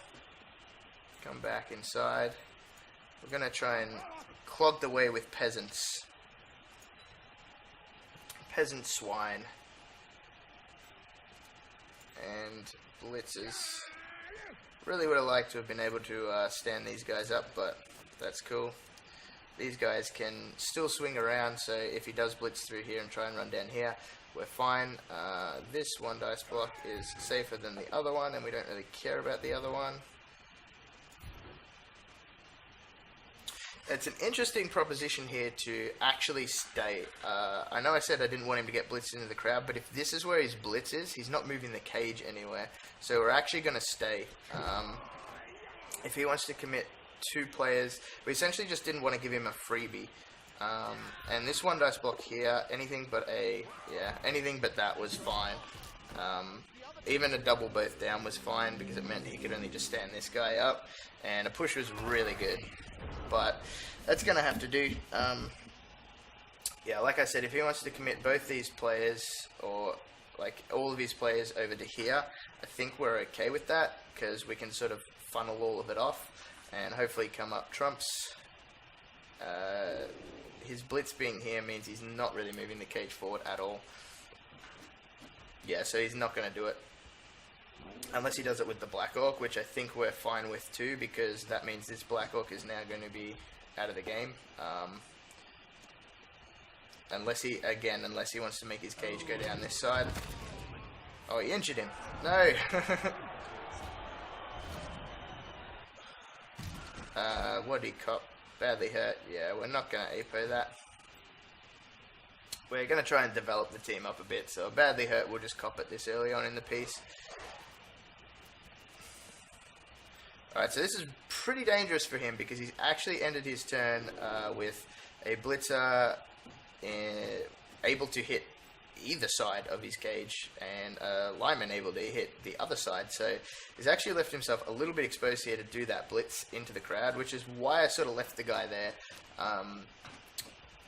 come back inside. We're going to try and clog the way with peasants. Peasant swine. And blitzers. Really would have liked to have been able to stand these guys up, but that's cool. These guys can still swing around, so if he does blitz through here and try and run down here, we're fine. This one dice block is safer than the other one, and we don't really care about the other one. It's an interesting proposition here to actually stay. I know I said I didn't want him to get blitzed into the crowd, but if this is where his blitz is, he's not moving the cage anywhere. So we're actually going to stay. If he wants to commit 2 players, we essentially just didn't want to give him a freebie. And this one dice block here, anything but that was fine. Even a double both down was fine because it meant he could only just stand this guy up, and a push was really good. But that's going to have to do. Yeah, like I said, if he wants to commit both these players, or like all of his players over to here, I think we're okay with that, because we can sort of funnel all of it off and hopefully come up trumps. His blitz being here means he's not really moving the cage forward at all. Yeah, so he's not going to do it. Unless he does it with the Black Orc, which I think we're fine with too, because that means this Black Orc is now going to be out of the game. Unless he wants to make his cage go down this side. Oh, he injured him. No! What did he cop? Badly hurt. Yeah, we're not going to APO that. We're going to try and develop the team up a bit, so badly hurt, we'll just cop it this early on in the piece. Alright, so this is pretty dangerous for him because he's actually ended his turn with a blitzer able to hit either side of his cage, and a lineman able to hit the other side. So he's actually left himself a little bit exposed here to do that blitz into the crowd, which is why I sort of left the guy there.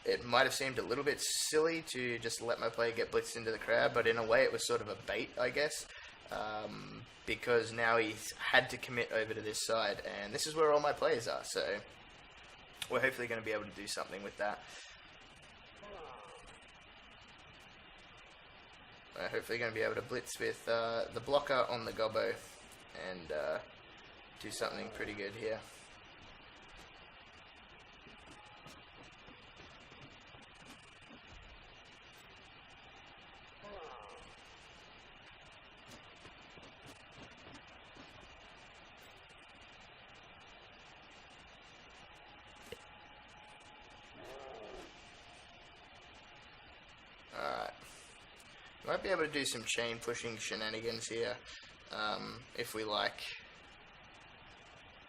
It might have seemed a little bit silly to just let my player get blitzed into the crowd, but in a way it was sort of a bait, I guess. Because now he's had to commit over to this side, and this is where all my players are, so we're hopefully going to be able to do something with that. We're hopefully going to be able to blitz with the blocker on the gobbo and do something pretty good here. Might be able to do some chain pushing shenanigans here, if we like.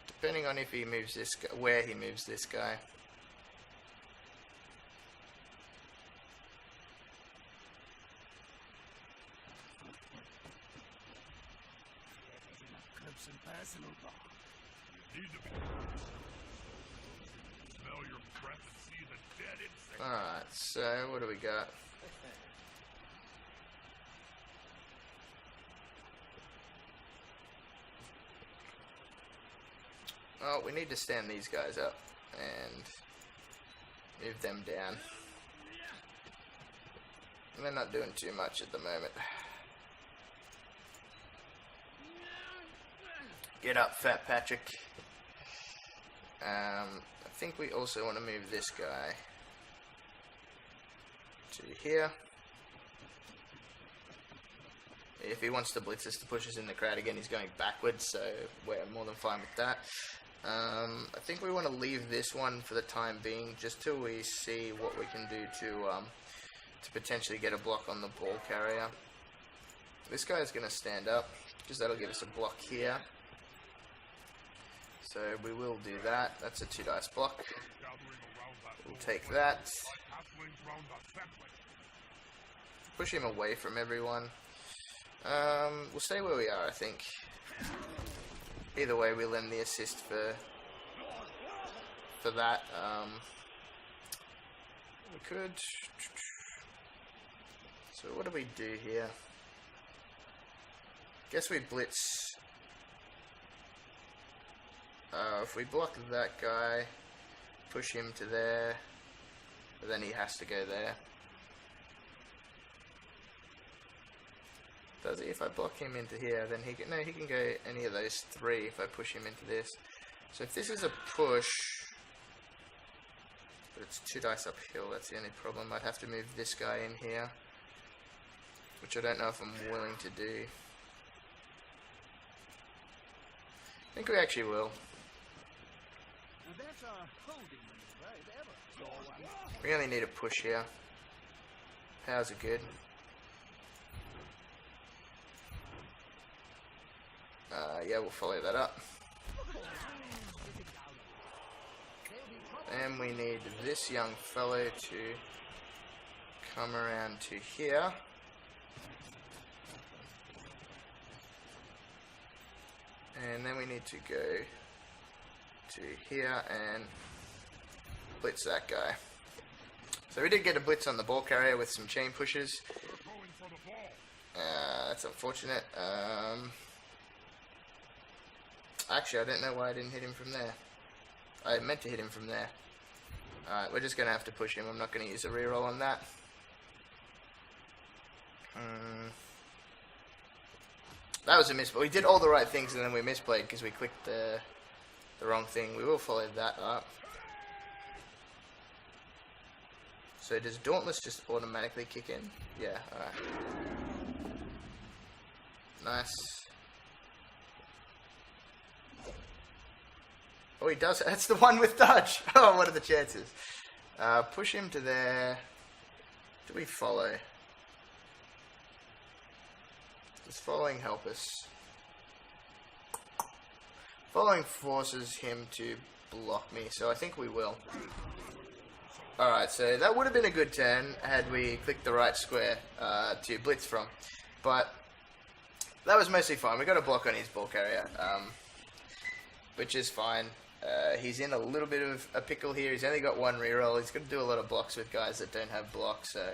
Depending on if he moves this guy, where he moves this guy. Alright, so what do we got? Well, we need to stand these guys up and move them down. They're not doing too much at the moment. Get up, Fat Patrick. I think we also want to move this guy to here. If he wants to blitz us to push us in the crowd again, he's going backwards, so we're more than fine with that. I think we want to leave this one for the time being, just till we see what we can do to potentially get a block on the ball carrier. This guy's going to stand up, because that'll give us a block here. So we will do that. That's a 2 dice block. We'll take that. Push him away from everyone. We'll stay where we are, I think. Either way, we'll lend the assist for that. We could. So what do we do here? Guess we blitz. If we block that guy, push him to there, but then he has to go there. Does he? If I block him into here, then he can go any of those 3 if I push him into this. So if this is a push, but it's 2 dice uphill, that's the only problem. I'd have to move this guy in here, which I don't know if I'm willing to do. I think we actually will. We only need a push here. Powers are good. Yeah, we'll follow that up. And we need this young fellow to come around to here. And then we need to go to here and blitz that guy. So we did get a blitz on the ball carrier with some chain pushes. That's unfortunate. Actually, I don't know why I didn't hit him from there. I meant to hit him from there. Alright, we're just going to have to push him. I'm not going to use a reroll on that. That was a misplay. We did all the right things and then we misplayed because we clicked the wrong thing. We will follow that up. So does Dauntless just automatically kick in? Yeah, alright. Nice. Oh, he does. That's the one with dodge. Oh, what are the chances? Push him to there. Do we follow? Does following help us? Following forces him to block me, so I think we will. Alright, so that would have been a good turn had we clicked the right square to blitz from. But that was mostly fine. We got a block on his ball carrier, which is fine. He's in a little bit of a pickle here. He's only got 1 reroll. He's going to do a lot of blocks with guys that don't have blocks, so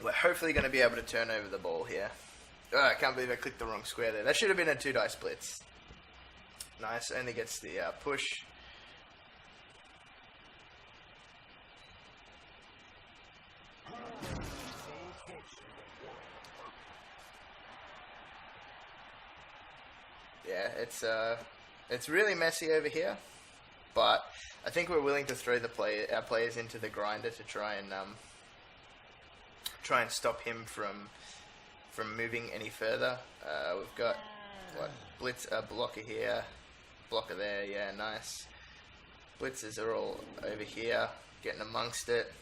we're hopefully going to be able to turn over the ball here. Oh, I can't believe I clicked the wrong square there. That should have been a 2 dice blitz. Nice, only gets the push. Yeah, it's really messy over here, but I think we're willing to throw our players into the grinder to try and stop him from moving any further. We've got what, blocker here, blocker there. Yeah, nice. Blitzers are all over here, getting amongst it.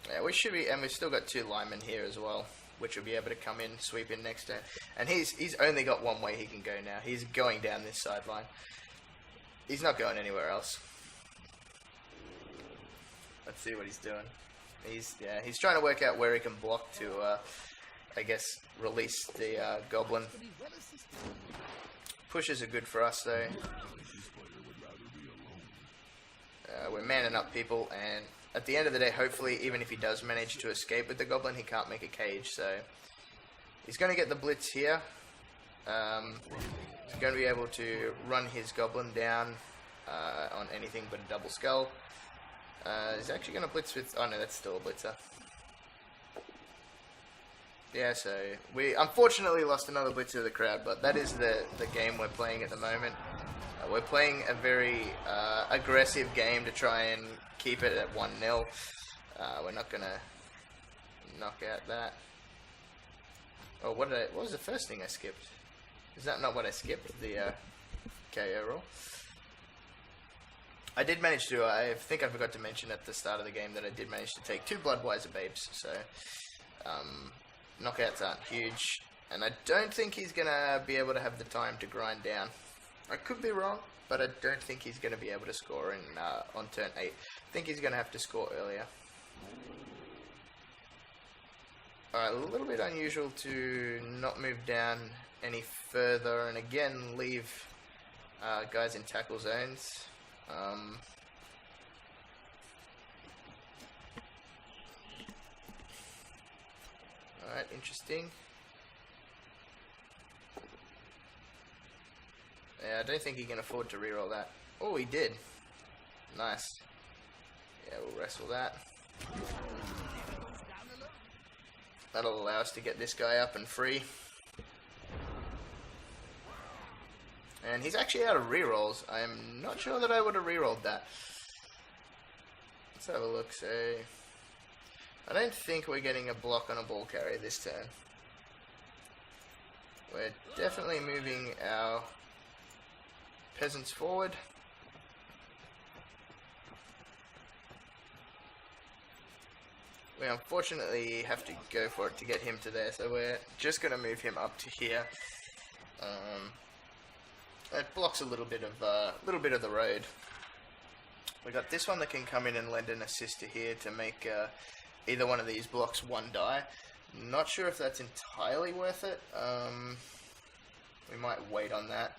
Yeah, we should be, and we've still got 2 linemen here as well, which will be able to come in, sweep in next turn. And he's only got one way he can go now. He's going down this sideline. He's not going anywhere else. Let's see what he's doing. He's trying to work out where he can block to, I guess, release the goblin. Pushes are good for us though. We're manning up people, and at the end of the day, hopefully, even if he does manage to escape with the goblin, he can't make a cage, so he's going to get the blitz here. He's going to be able to run his goblin down on anything but a double skull. He's actually going to blitz with... Oh no, that's still a blitzer. Yeah, so we unfortunately lost another blitzer to the crowd, but that is the game we're playing at the moment. We're playing a very aggressive game to try and keep it at 1-0. We're not knock out that. Oh, what was the first thing I skipped? Is that not what I skipped? The KO roll? I did manage to, I think I forgot to mention at the start of the game that I did manage to take 2 Bloodwiser babes, so knockouts aren't huge, and I don't think he's going to be able to have the time to grind down. I could be wrong, but I don't think he's going to be able to score on turn 8. I think he's going to have to score earlier. Alright, a little bit unusual to not move down any further, and again leave guys in tackle zones. Alright, interesting. Yeah, I don't think he can afford to reroll that. Oh, he did. Nice. Yeah, we'll wrestle that. That'll allow us to get this guy up and free. And he's actually out of rerolls. I'm not sure that I would have rerolled that. Let's have a look. So, I don't think we're getting a block on a ball carrier this turn. We're definitely moving our peasants forward. We unfortunately have to go for it to get him to there, so we're just going to move him up to here. It blocks a little bit of the road. We got this one that can come in and lend an assist to here to make either one of these blocks 1 die. Not sure if that's entirely worth it. We might wait on that.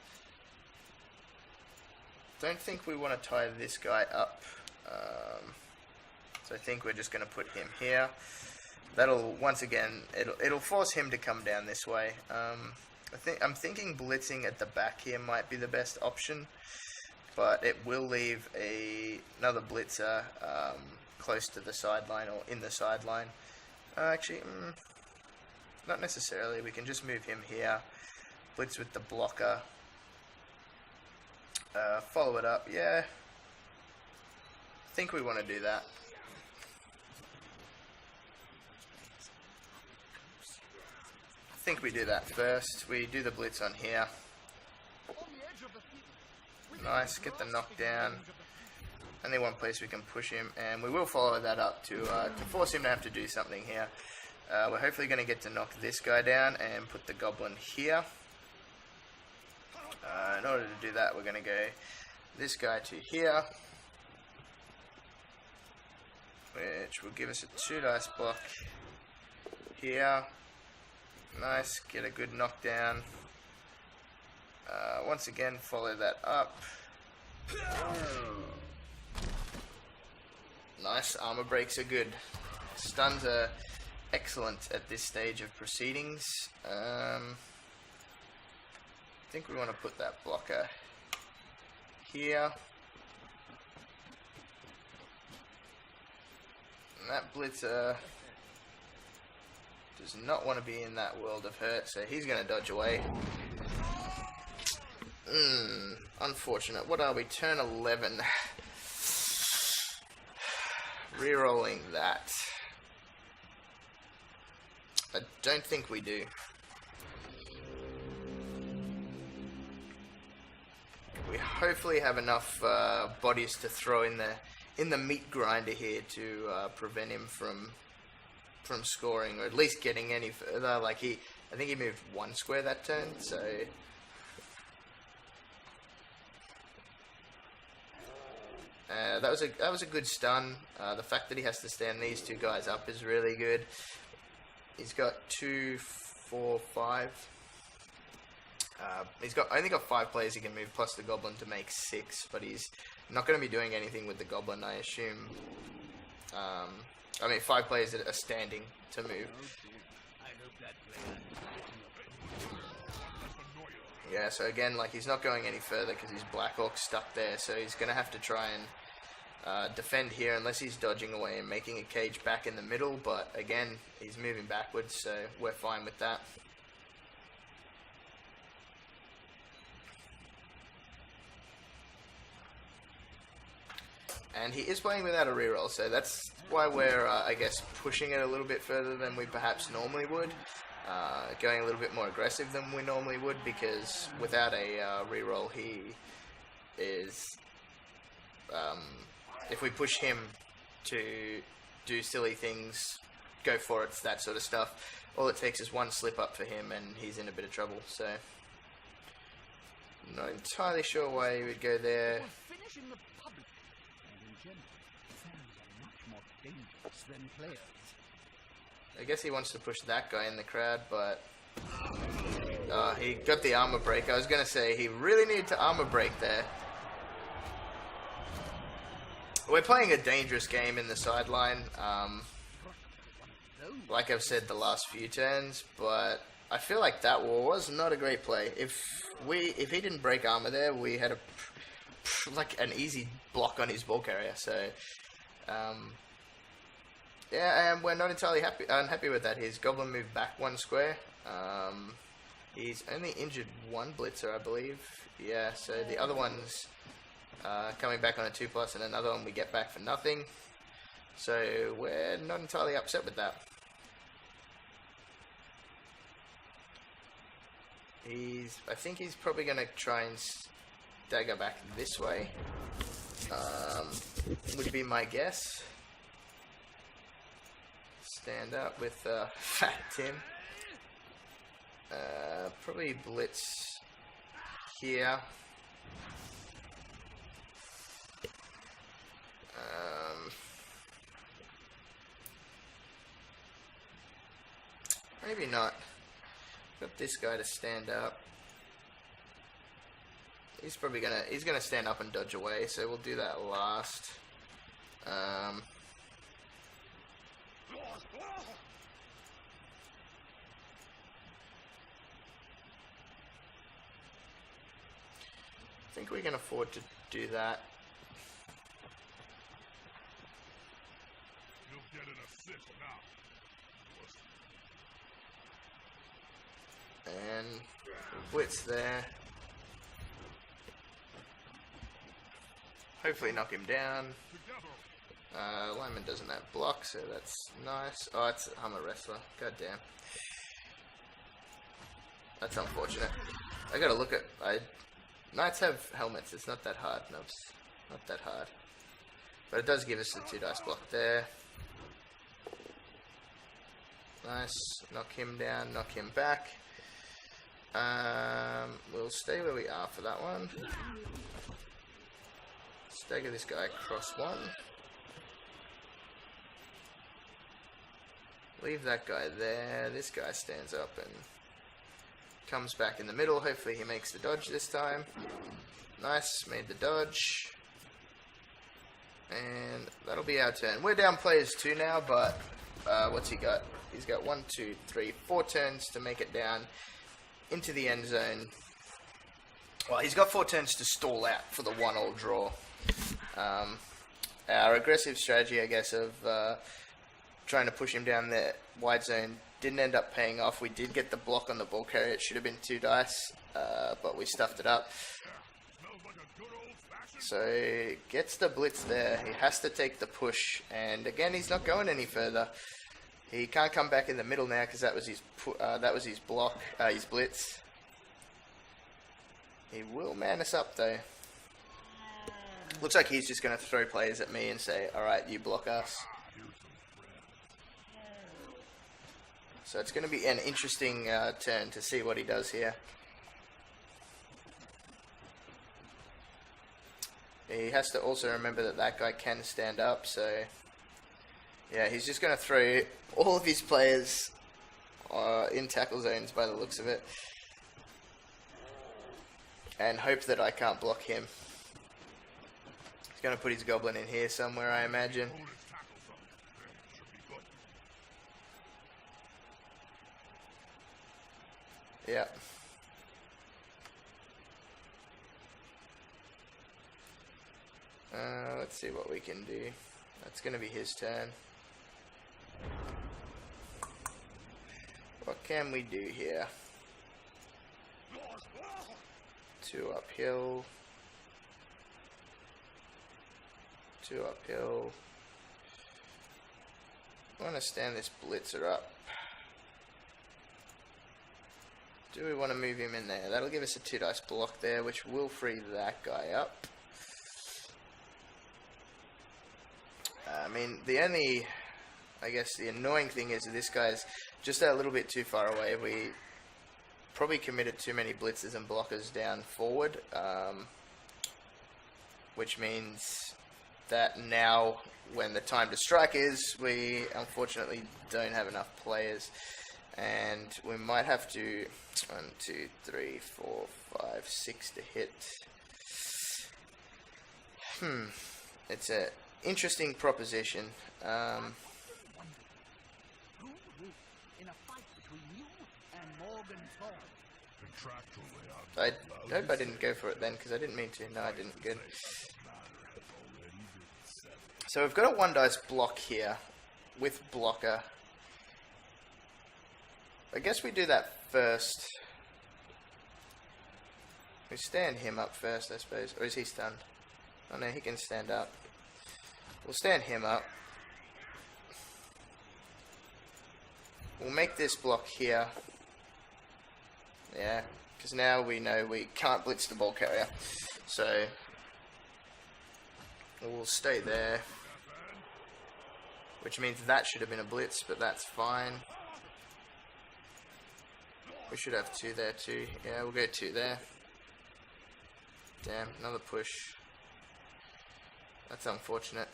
Don't think we want to tie this guy up. So I think we're just going to put him here. That'll, once again, it'll force him to come down this way. I'm thinking blitzing at the back here might be the best option, but it will leave another blitzer close to the sideline or in the sideline. Actually, not necessarily. We can just move him here, blitz with the blocker, follow it up. Yeah, I think we want to do that. I think we do that first. We do the blitz on here. Nice, get the knockdown. Only one place we can push him, and we will follow that up to force him to have to do something here. We're hopefully going to get to knock this guy down and put the goblin here. In order to do that, we're going to go this guy to here, which will give us a 2 dice block here. Nice, get a good knockdown. Once again, follow that up. Nice, armor breaks are good. Stuns are excellent at this stage of proceedings. I think we want to put that blocker here. And that blitzer does not want to be in that world of hurt, so he's going to dodge away. Unfortunate. What are we? Turn 11. Rerolling that. I don't think we do. We hopefully have enough bodies to throw in the meat grinder here to prevent him from scoring, or at least getting any further. Like I think he moved 1 square that turn, so that was a good stun. The fact that he has to stand these 2 guys up is really good. He's got 2, 4, 5. He's only got 5 players he can move, plus the goblin to make 6. But he's not going to be doing anything with the goblin, I assume. I mean, 5 players that are standing to move. Yeah, so again, like, he's not going any further because he's Black Orc stuck there, so he's going to have to try and defend here unless he's dodging away and making a cage back in the middle, but again, he's moving backwards, so we're fine with that. And he is playing without a reroll, so that's why we're, I guess, pushing it a little bit further than we perhaps normally would. Going a little bit more aggressive than we normally would, because without a reroll, he is... if we push him to do silly things, go for it, that sort of stuff, all it takes is one slip up for him and he's in a bit of trouble. So, not entirely sure why he would go there. Finishing the public, and in general, fans are much more dangerous than players. I guess he wants to push that guy in the crowd, but he got the armor break. I was going to say, he really needed to armor break there. We're playing a dangerous game in the sideline, like I've said the last few turns, but I feel like that war was not a great play. If he didn't break armor there, we had like an easy block on his ball carrier. So yeah, and we're not entirely unhappy with that. His goblin moved back one square. He's only injured one blitzer, I believe. Yeah, so the other one's coming back on a 2+, and another one we get back for nothing. So we're not entirely upset with that. I think he's probably going to try and stagger back this way. Would be my guess. Stand up with Fat Tim. Probably blitz here. Maybe not. Got this guy to stand up. He's probably gonna stand up and dodge away, so we'll do that last. I think we can afford to do that. You'll get an assist now. And blitz there. Hopefully knock him down. Lyman doesn't have block, so that's nice. Oh, I'm a wrestler. God damn. That's unfortunate. I gotta look at... Knights have helmets. It's not that hard. No, it's not that hard. But it does give us the 2 dice block there. Nice. Knock him down. Knock him back. We'll stay where we are for that one. Stagger this guy across one. Leave that guy there. This guy stands up and comes back in the middle. Hopefully he makes the dodge this time. Nice, made the dodge. And that'll be our turn. We're down players 2 now, but what's he got? He's got 1, 2, 3, 4 turns to make it down into the end zone. Well, he's got 4 turns to stall out for the 1-all draw. Our aggressive strategy, I guess, of trying to push him down the wide zone didn't end up paying off. We did get the block on the ball carrier. It should have been 2 dice, but we stuffed it up. So gets the blitz there. He has to take the push, and again, he's not going any further. He can't come back in the middle now because that was his block, his blitz. He will man us up though. Looks like he's just going to throw players at me and say, "Alright, you block us." So it's going to be an interesting turn to see what he does here. He has to also remember that that guy can stand up, so yeah, he's just going to throw all of his players in tackle zones by the looks of it, and hope that I can't block him. He's going to put his goblin in here somewhere, I imagine. Yeah. Let's see what we can do. That's going to be his turn. What can we do here? 2 uphill. 2 uphill. I want to stand this blitzer up. Do we want to move him in there? That'll give us a 2 dice block there, which will free that guy up. I mean, the only, I guess, the annoying thing is that this guy's just a little bit too far away. We probably committed too many blitzers and blockers down forward, which means that now, when the time to strike is, we unfortunately don't have enough players. And we might have to 1, 2, 3, 4, 5, 6 to hit. It's a interesting proposition. Who will in a fight between you and Morgan Thorne? Contractually, I hope I didn't go for it then, because I didn't mean to. No, I didn't. Good. So we've got a 1 dice block here with blocker. I guess we do that first. We stand him up first, I suppose. Or is he stunned? Oh no, he can stand up. We'll stand him up. We'll make this block here. Yeah, because now we know we can't blitz the ball carrier. So we'll stay there. Which means that should have been a blitz, but that's fine. We should have 2 there too. Yeah, we'll go 2 there. Damn, another push. That's unfortunate.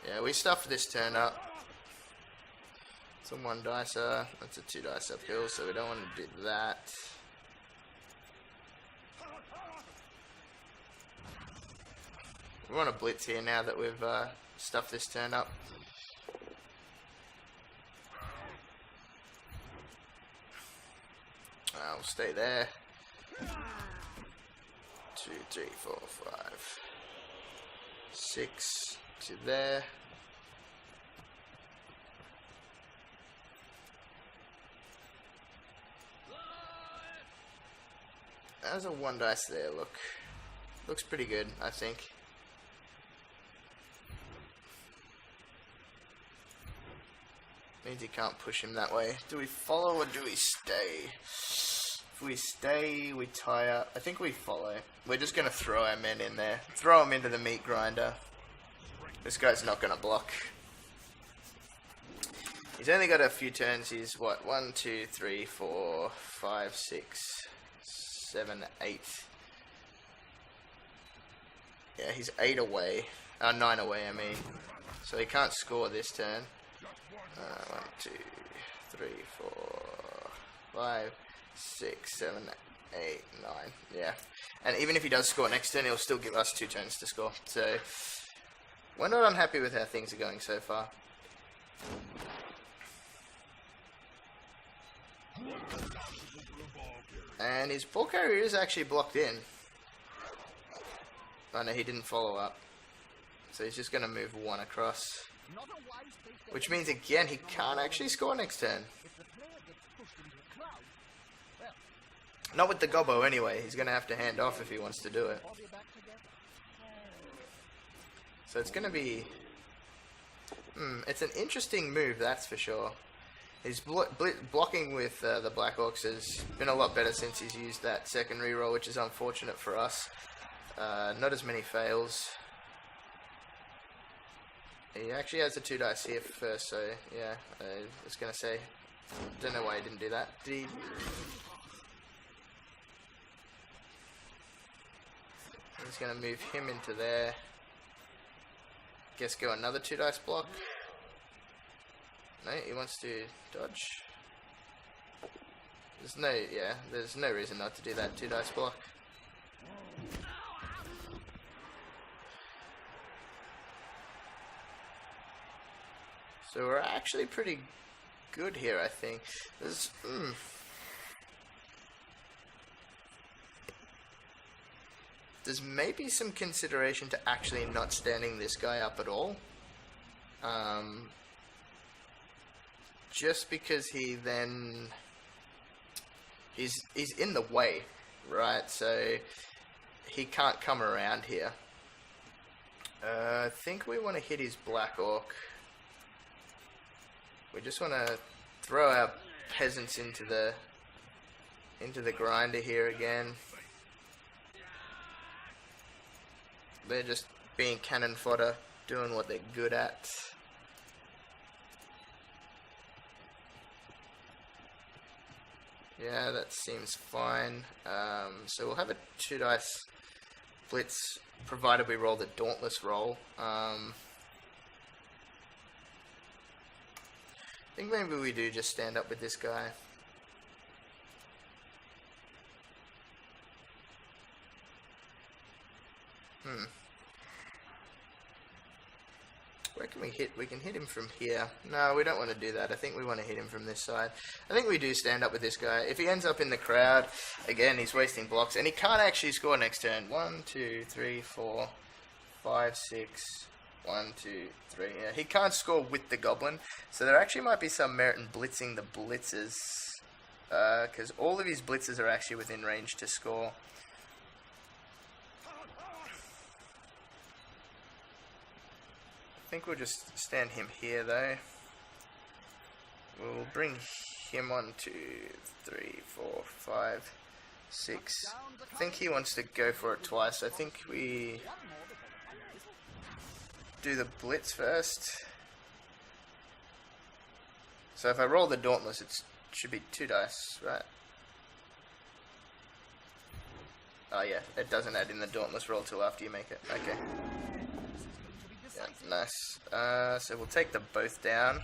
Yeah, we stuffed this turn up. It's a 1 dicer. That's a 2 dice uphill, so we don't want to do that. We want to blitz here now that we've stuffed this turn up. We'll stay there. 2, 3, 4, 5, 6 to there. There's a 1 dice there, look. Looks pretty good, I think. Means you can't push him that way. Do we follow or do we stay? If we stay, we tie up. I think we follow. We're just going to throw our men in there. Throw him into the meat grinder. This guy's not going to block. He's only got a few turns. He's what? 1, 2, 3, 4, 5, 6, 7, 8. Yeah, he's 8 away. 9 away, I mean. So he can't score this turn. 1, 2, 3, 4, 5, 6, 7, 8, 9. Yeah. And even if he does score next turn, he'll still give us 2 turns to score. So we're not unhappy with how things are going so far. And his ball carrier is actually blocked in. Oh no, he didn't follow up. So he's just going to move 1 across. Which means, again, he can't actually score next turn. Not with the gobbo, anyway. He's going to have to hand off if he wants to do it. So it's going to be... it's an interesting move, that's for sure. His blocking with the Black Orcs has been a lot better since he's used that second reroll, which is unfortunate for us. Not as many fails. He actually has the 2 dice here first, so yeah, I was going to say, don't know why he didn't do that. Did he? He's going to move him into there. Guess go another 2 dice block. No, he wants to dodge. There's no reason not to do that 2 dice block. So we're actually pretty good here, I think. There's maybe some consideration to actually not standing this guy up at all. Just because he's in the way. right? So he can't come around here. I think we want to hit his Black Orc. We just want to throw our peasants into the grinder here again. They're just being cannon fodder, doing what they're good at. Yeah, that seems fine. So we'll have a 2 dice blitz, provided we roll the Dauntless roll. I think maybe we do just stand up with this guy. Where can we hit? We can hit him from here. No, we don't want to do that. I think we want to hit him from this side. I think we do stand up with this guy. If he ends up in the crowd, again, he's wasting blocks. And he can't actually score next turn. 1, 2, 3, 4, 5, 6. 1, 2, 3. Yeah, he can't score with the goblin. So there actually might be some merit in blitzing the blitzers. Because all of his blitzers are actually within range to score. I think we'll just stand him here though. We'll bring him 1, 2, 3, 4, 5, 6. I think he wants to go for it twice. I think we do the blitz first. So if I roll the Dauntless, it should be 2 dice, right? Oh yeah, it doesn't add in the Dauntless roll till after you make it. Okay. Yeah, nice. So we'll take them both down.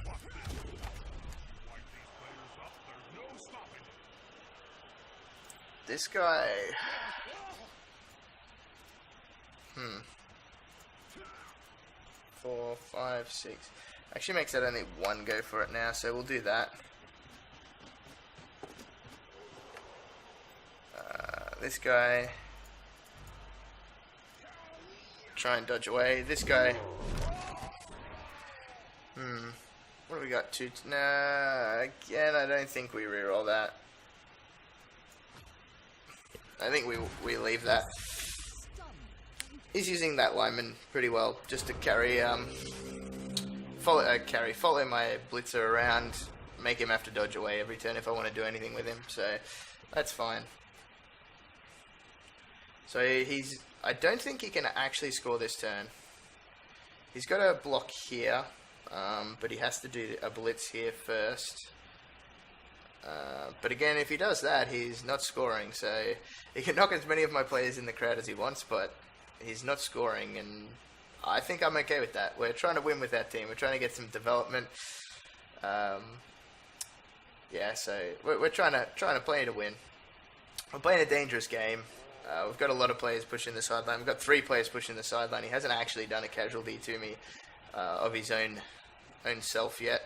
This guy... 4, 5, 6. Actually makes that only 1 go for it now, so we'll do that. This guy... try and dodge away. This guy... What do we got? 2... Nah, again, I don't think we reroll that. I think we leave that. He's using that lineman pretty well, just to carry, follow my blitzer around, make him have to dodge away every turn if I want to do anything with him, so that's fine. So I don't think he can actually score this turn. He's got a block here, but he has to do a blitz here first. But again, if he does that, he's not scoring, so he can knock as many of my players in the crowd as he wants, but he's not scoring, and I think I'm okay with that. We're trying to win with that team. We're trying to get some development. Yeah, so we're trying to play to win. We're playing a dangerous game. We've got a lot of players pushing the sideline. We've got 3 players pushing the sideline. He hasn't actually done a casualty to me of his own self yet.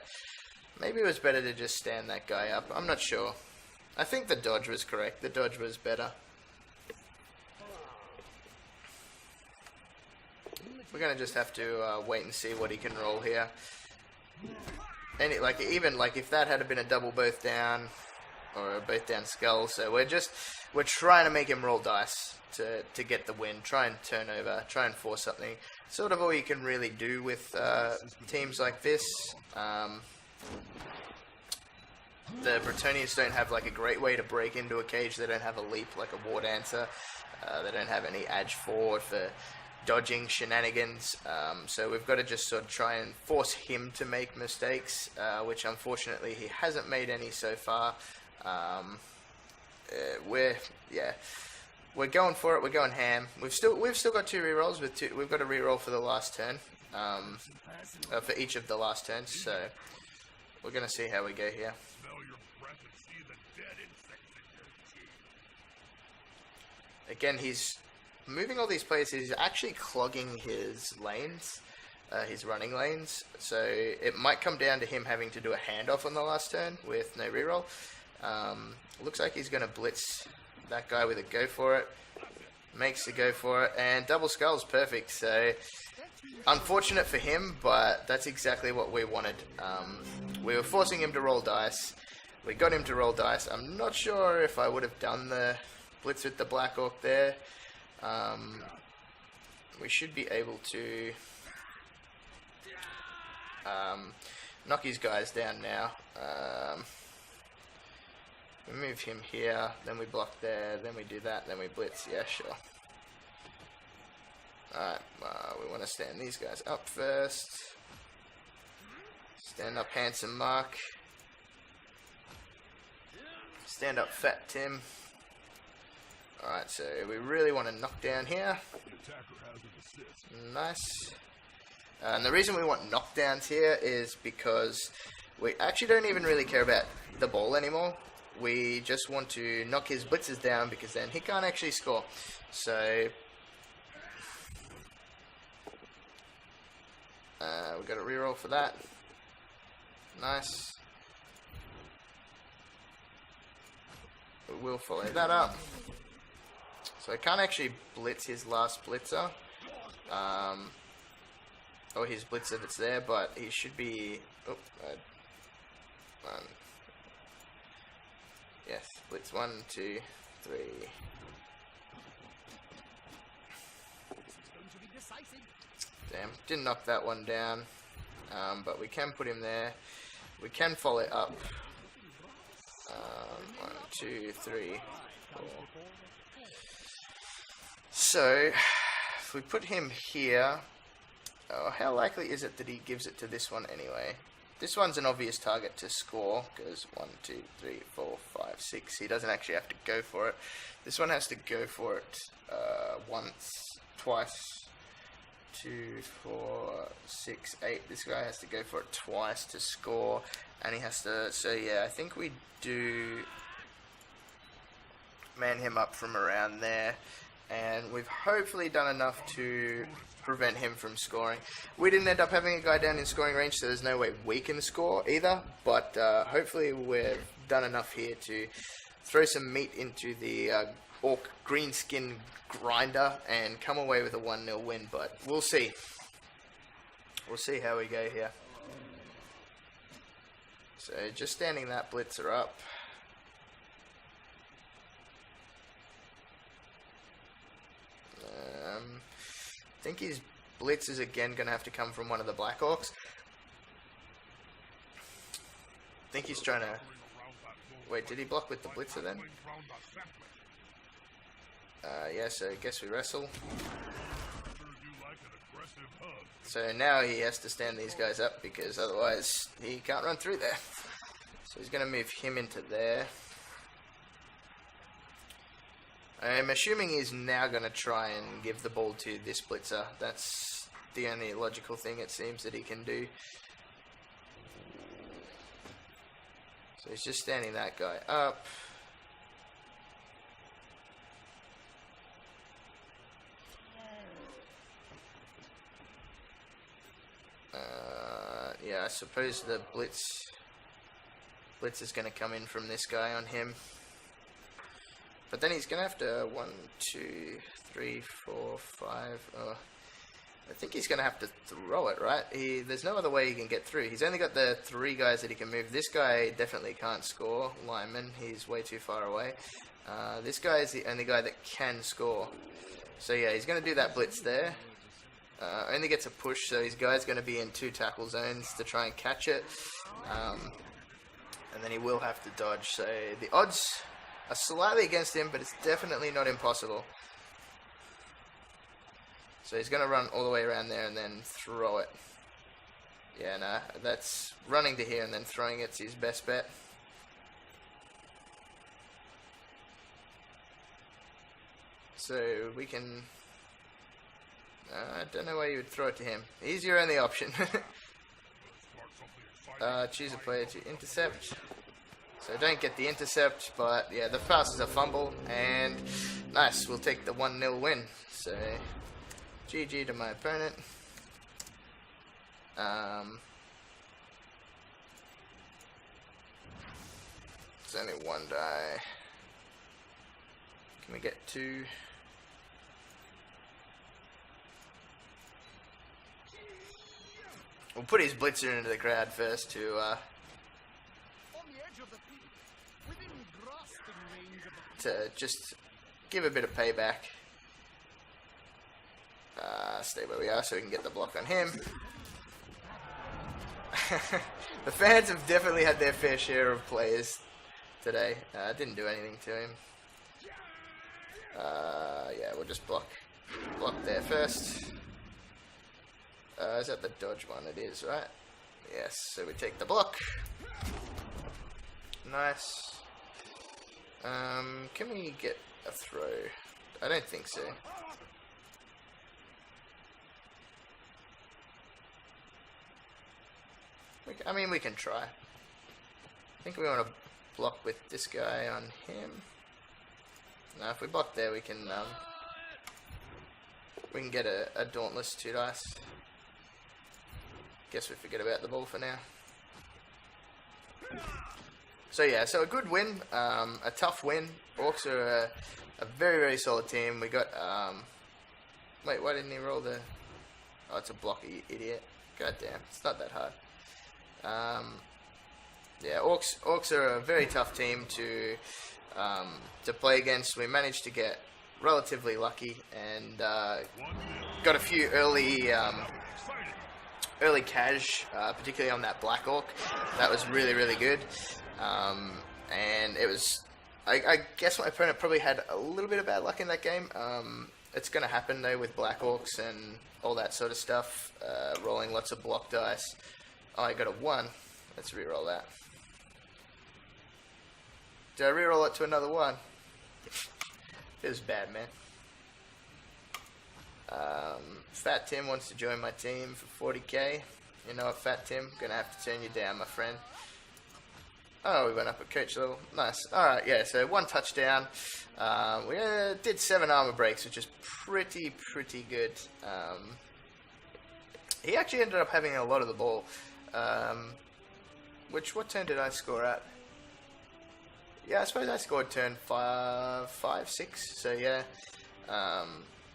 Maybe it was better to just stand that guy up. I'm not sure. I think the dodge was correct. The dodge was better. We're gonna just have to wait and see what he can roll here. And even if that had been a double both down or a both down skull, so we're trying to make him roll dice to get the win. Try and turn over. Try and force something. Sort of all you can really do with teams like this. The Brettonians don't have like a great way to break into a cage. They don't have a leap like a war dancer. They don't have any edge forward for dodging shenanigans, so we've got to just sort of try and force him to make mistakes, which unfortunately he hasn't made any so far. We're going for it. We're going ham. We've still got 2 rerolls. We've got a reroll for the last turn, for each of the last turns. So we're gonna see how we go here. Again, he's moving all these players. He's actually clogging his lanes, his running lanes. So it might come down to him having to do a handoff on the last turn with no reroll. Looks like he's going to blitz that guy with a go for it. Makes a go for it, and double skull's perfect. So unfortunate for him, but that's exactly what we wanted. We were forcing him to roll dice. We got him to roll dice. I'm not sure if I would have done the blitz with the Black Orc there. We should be able to knock his guys down now. We move him here, then we block there, then we do that, then we blitz. Yeah, sure. Alright, we want to stand these guys up first. Stand up Handsome Mark. Stand up Fat Tim. Alright, so we really want to knock down here. Nice. And the reason we want knockdowns here is because we actually don't even really care about the ball anymore. We just want to knock his blitzes down because then he can't actually score. So we've got a reroll for that. Nice. We will follow that up. So I can't actually blitz his last blitzer. Or his blitzer that's there, but he should be... Oh, yes, blitz 1, 2, 3. Damn, didn't knock that one down. But we can put him there. We can follow it up. 1, 2, 3, 4. So, if we put him here... Oh, how likely is it that he gives it to this one anyway? This one's an obvious target to score, because 1, 2, 3, 4, 5, 6. He doesn't actually have to go for it. This one has to go for it once, twice, 2, 4, 6, 8. This guy has to go for it twice to score, and he has to... So yeah, I think we do man him up from around there, and we've hopefully done enough to prevent him from scoring. We didn't end up having a guy down in scoring range, so there's no way we can score either, but hopefully we've done enough here to throw some meat into the Orc Greenskin grinder and come away with a 1-0 win, but we'll see. We'll see how we go here. So just standing that blitzer up. I think his blitz is again going to have to come from one of the Black Orcs. I think he's trying to... Wait, did he block with the blitzer then? Yeah, so I guess we wrestle. So now he has to stand these guys up because otherwise he can't run through there. So he's going to move him into there. I'm assuming he's now going to try and give the ball to this blitzer. That's the only logical thing it seems that he can do. So he's just standing that guy up. Yeah, I suppose the blitz is going to come in from this guy on him. But then he's going to have to 1, 2, 3, 4, 5. I think he's going to have to throw it, right? There's no other way he can get through. He's only got the 3 guys that he can move. This guy definitely can't score. Lineman, he's way too far away. This guy is the only guy that can score. So yeah, he's going to do that blitz there. Only gets a push, so his guy's going to be in 2 tackle zones to try and catch it. And then he will have to dodge. So the odds are slightly against him, but it's definitely not impossible. So he's going to run all the way around there and then throw it. Yeah, nah, that's running to here and then throwing it's his best bet. So we can... I don't know why you would throw it to him. He's your only option. Choose a player to intercept. So don't get the intercept, but yeah, the pass is a fumble, and nice, we'll take the 1-0 win. So GG to my opponent. It's only 1 die. Can we get 2? We'll put his blitzer into the crowd first to just give a bit of payback. Stay where we are so we can get the block on him. The fans have definitely had their fair share of players today. Didn't do anything to him. Yeah, we'll just block there first. Is that the dodge one? It is, right? Yes, so we take the block. Nice. Can we get a throw? I don't think so. I mean, we can try. I think we want to block with this guy on him. Now, if we block there, we can get a dauntless 2 dice. Guess we forget about the ball for now. So yeah, so a good win, a tough win. Orcs are a very, very solid team. We got, wait, why didn't he roll the, oh, it's a block, you idiot. God damn, it's not that hard. Yeah, Orcs are a very tough team to play against. We managed to get relatively lucky and got a few early cash, particularly on that Black Orc. That was really, really good. And it was, I guess my opponent probably had a little bit of bad luck in that game. It's going to happen though with Black Orcs and all that sort of stuff, rolling lots of block dice. Oh, I got a 1. Let's reroll that. Did I reroll it to another 1? Feels bad, man. Fat Tim wants to join my team for 40k. You know what, Fat Tim? Gonna have to turn you down, my friend. Oh, we went up at coach level. Nice. Alright, yeah, so 1 touchdown. We did 7 armor breaks, which is pretty good. He actually ended up having a lot of the ball. What turn did I score at? Yeah, I suppose I scored turn 5, 6. So yeah,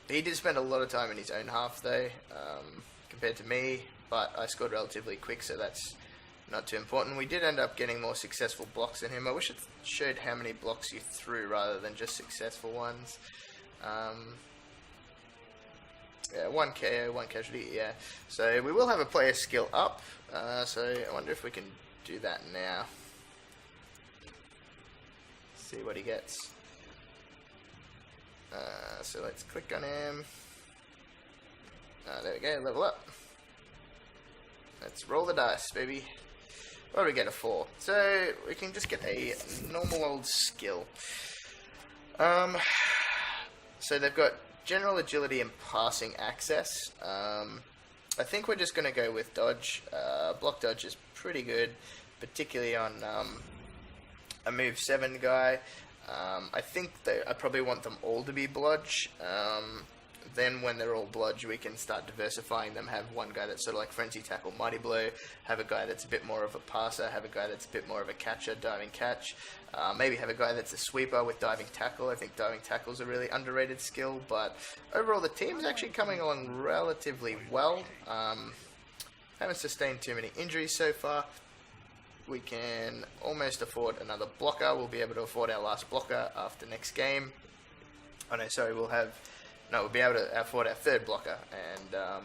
he did spend a lot of time in his own half though, compared to me. But I scored relatively quick, so that's not too important. We did end up getting more successful blocks than him. I wish it showed how many blocks you threw rather than just successful ones. Yeah, 1 KO, 1 casualty, yeah. So we will have a player skill up, so I wonder if we can do that now. See what he gets. So let's click on him. There we go, level up. Let's roll the dice, baby. What do we get? A 4. So we can just get a normal old skill. So they've got general agility and passing access. I think we're just going to go with dodge. Block dodge is pretty good, particularly on a move 7 guy. I think that I probably want them all to be blodge. Then when they're all blodge, we can start diversifying them. Have one guy that's sort of like frenzy tackle, mighty blow. Have a guy that's a bit more of a passer. Have a guy that's a bit more of a catcher, diving catch. Maybe have a guy that's a sweeper with diving tackle. I think diving tackle is a really underrated skill, but overall the team's actually coming along relatively well. Haven't sustained too many injuries so far. We can almost afford another blocker. We'll be able to afford our last blocker after next game. Oh no, sorry, we'll be able to afford our 3rd blocker, and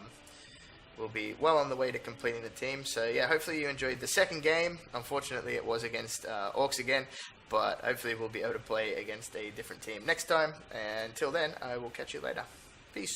we'll be well on the way to completing the team. So yeah, hopefully you enjoyed the 2nd game. Unfortunately, it was against Orcs again, but hopefully we'll be able to play against a different team next time. And until then, I will catch you later. Peace.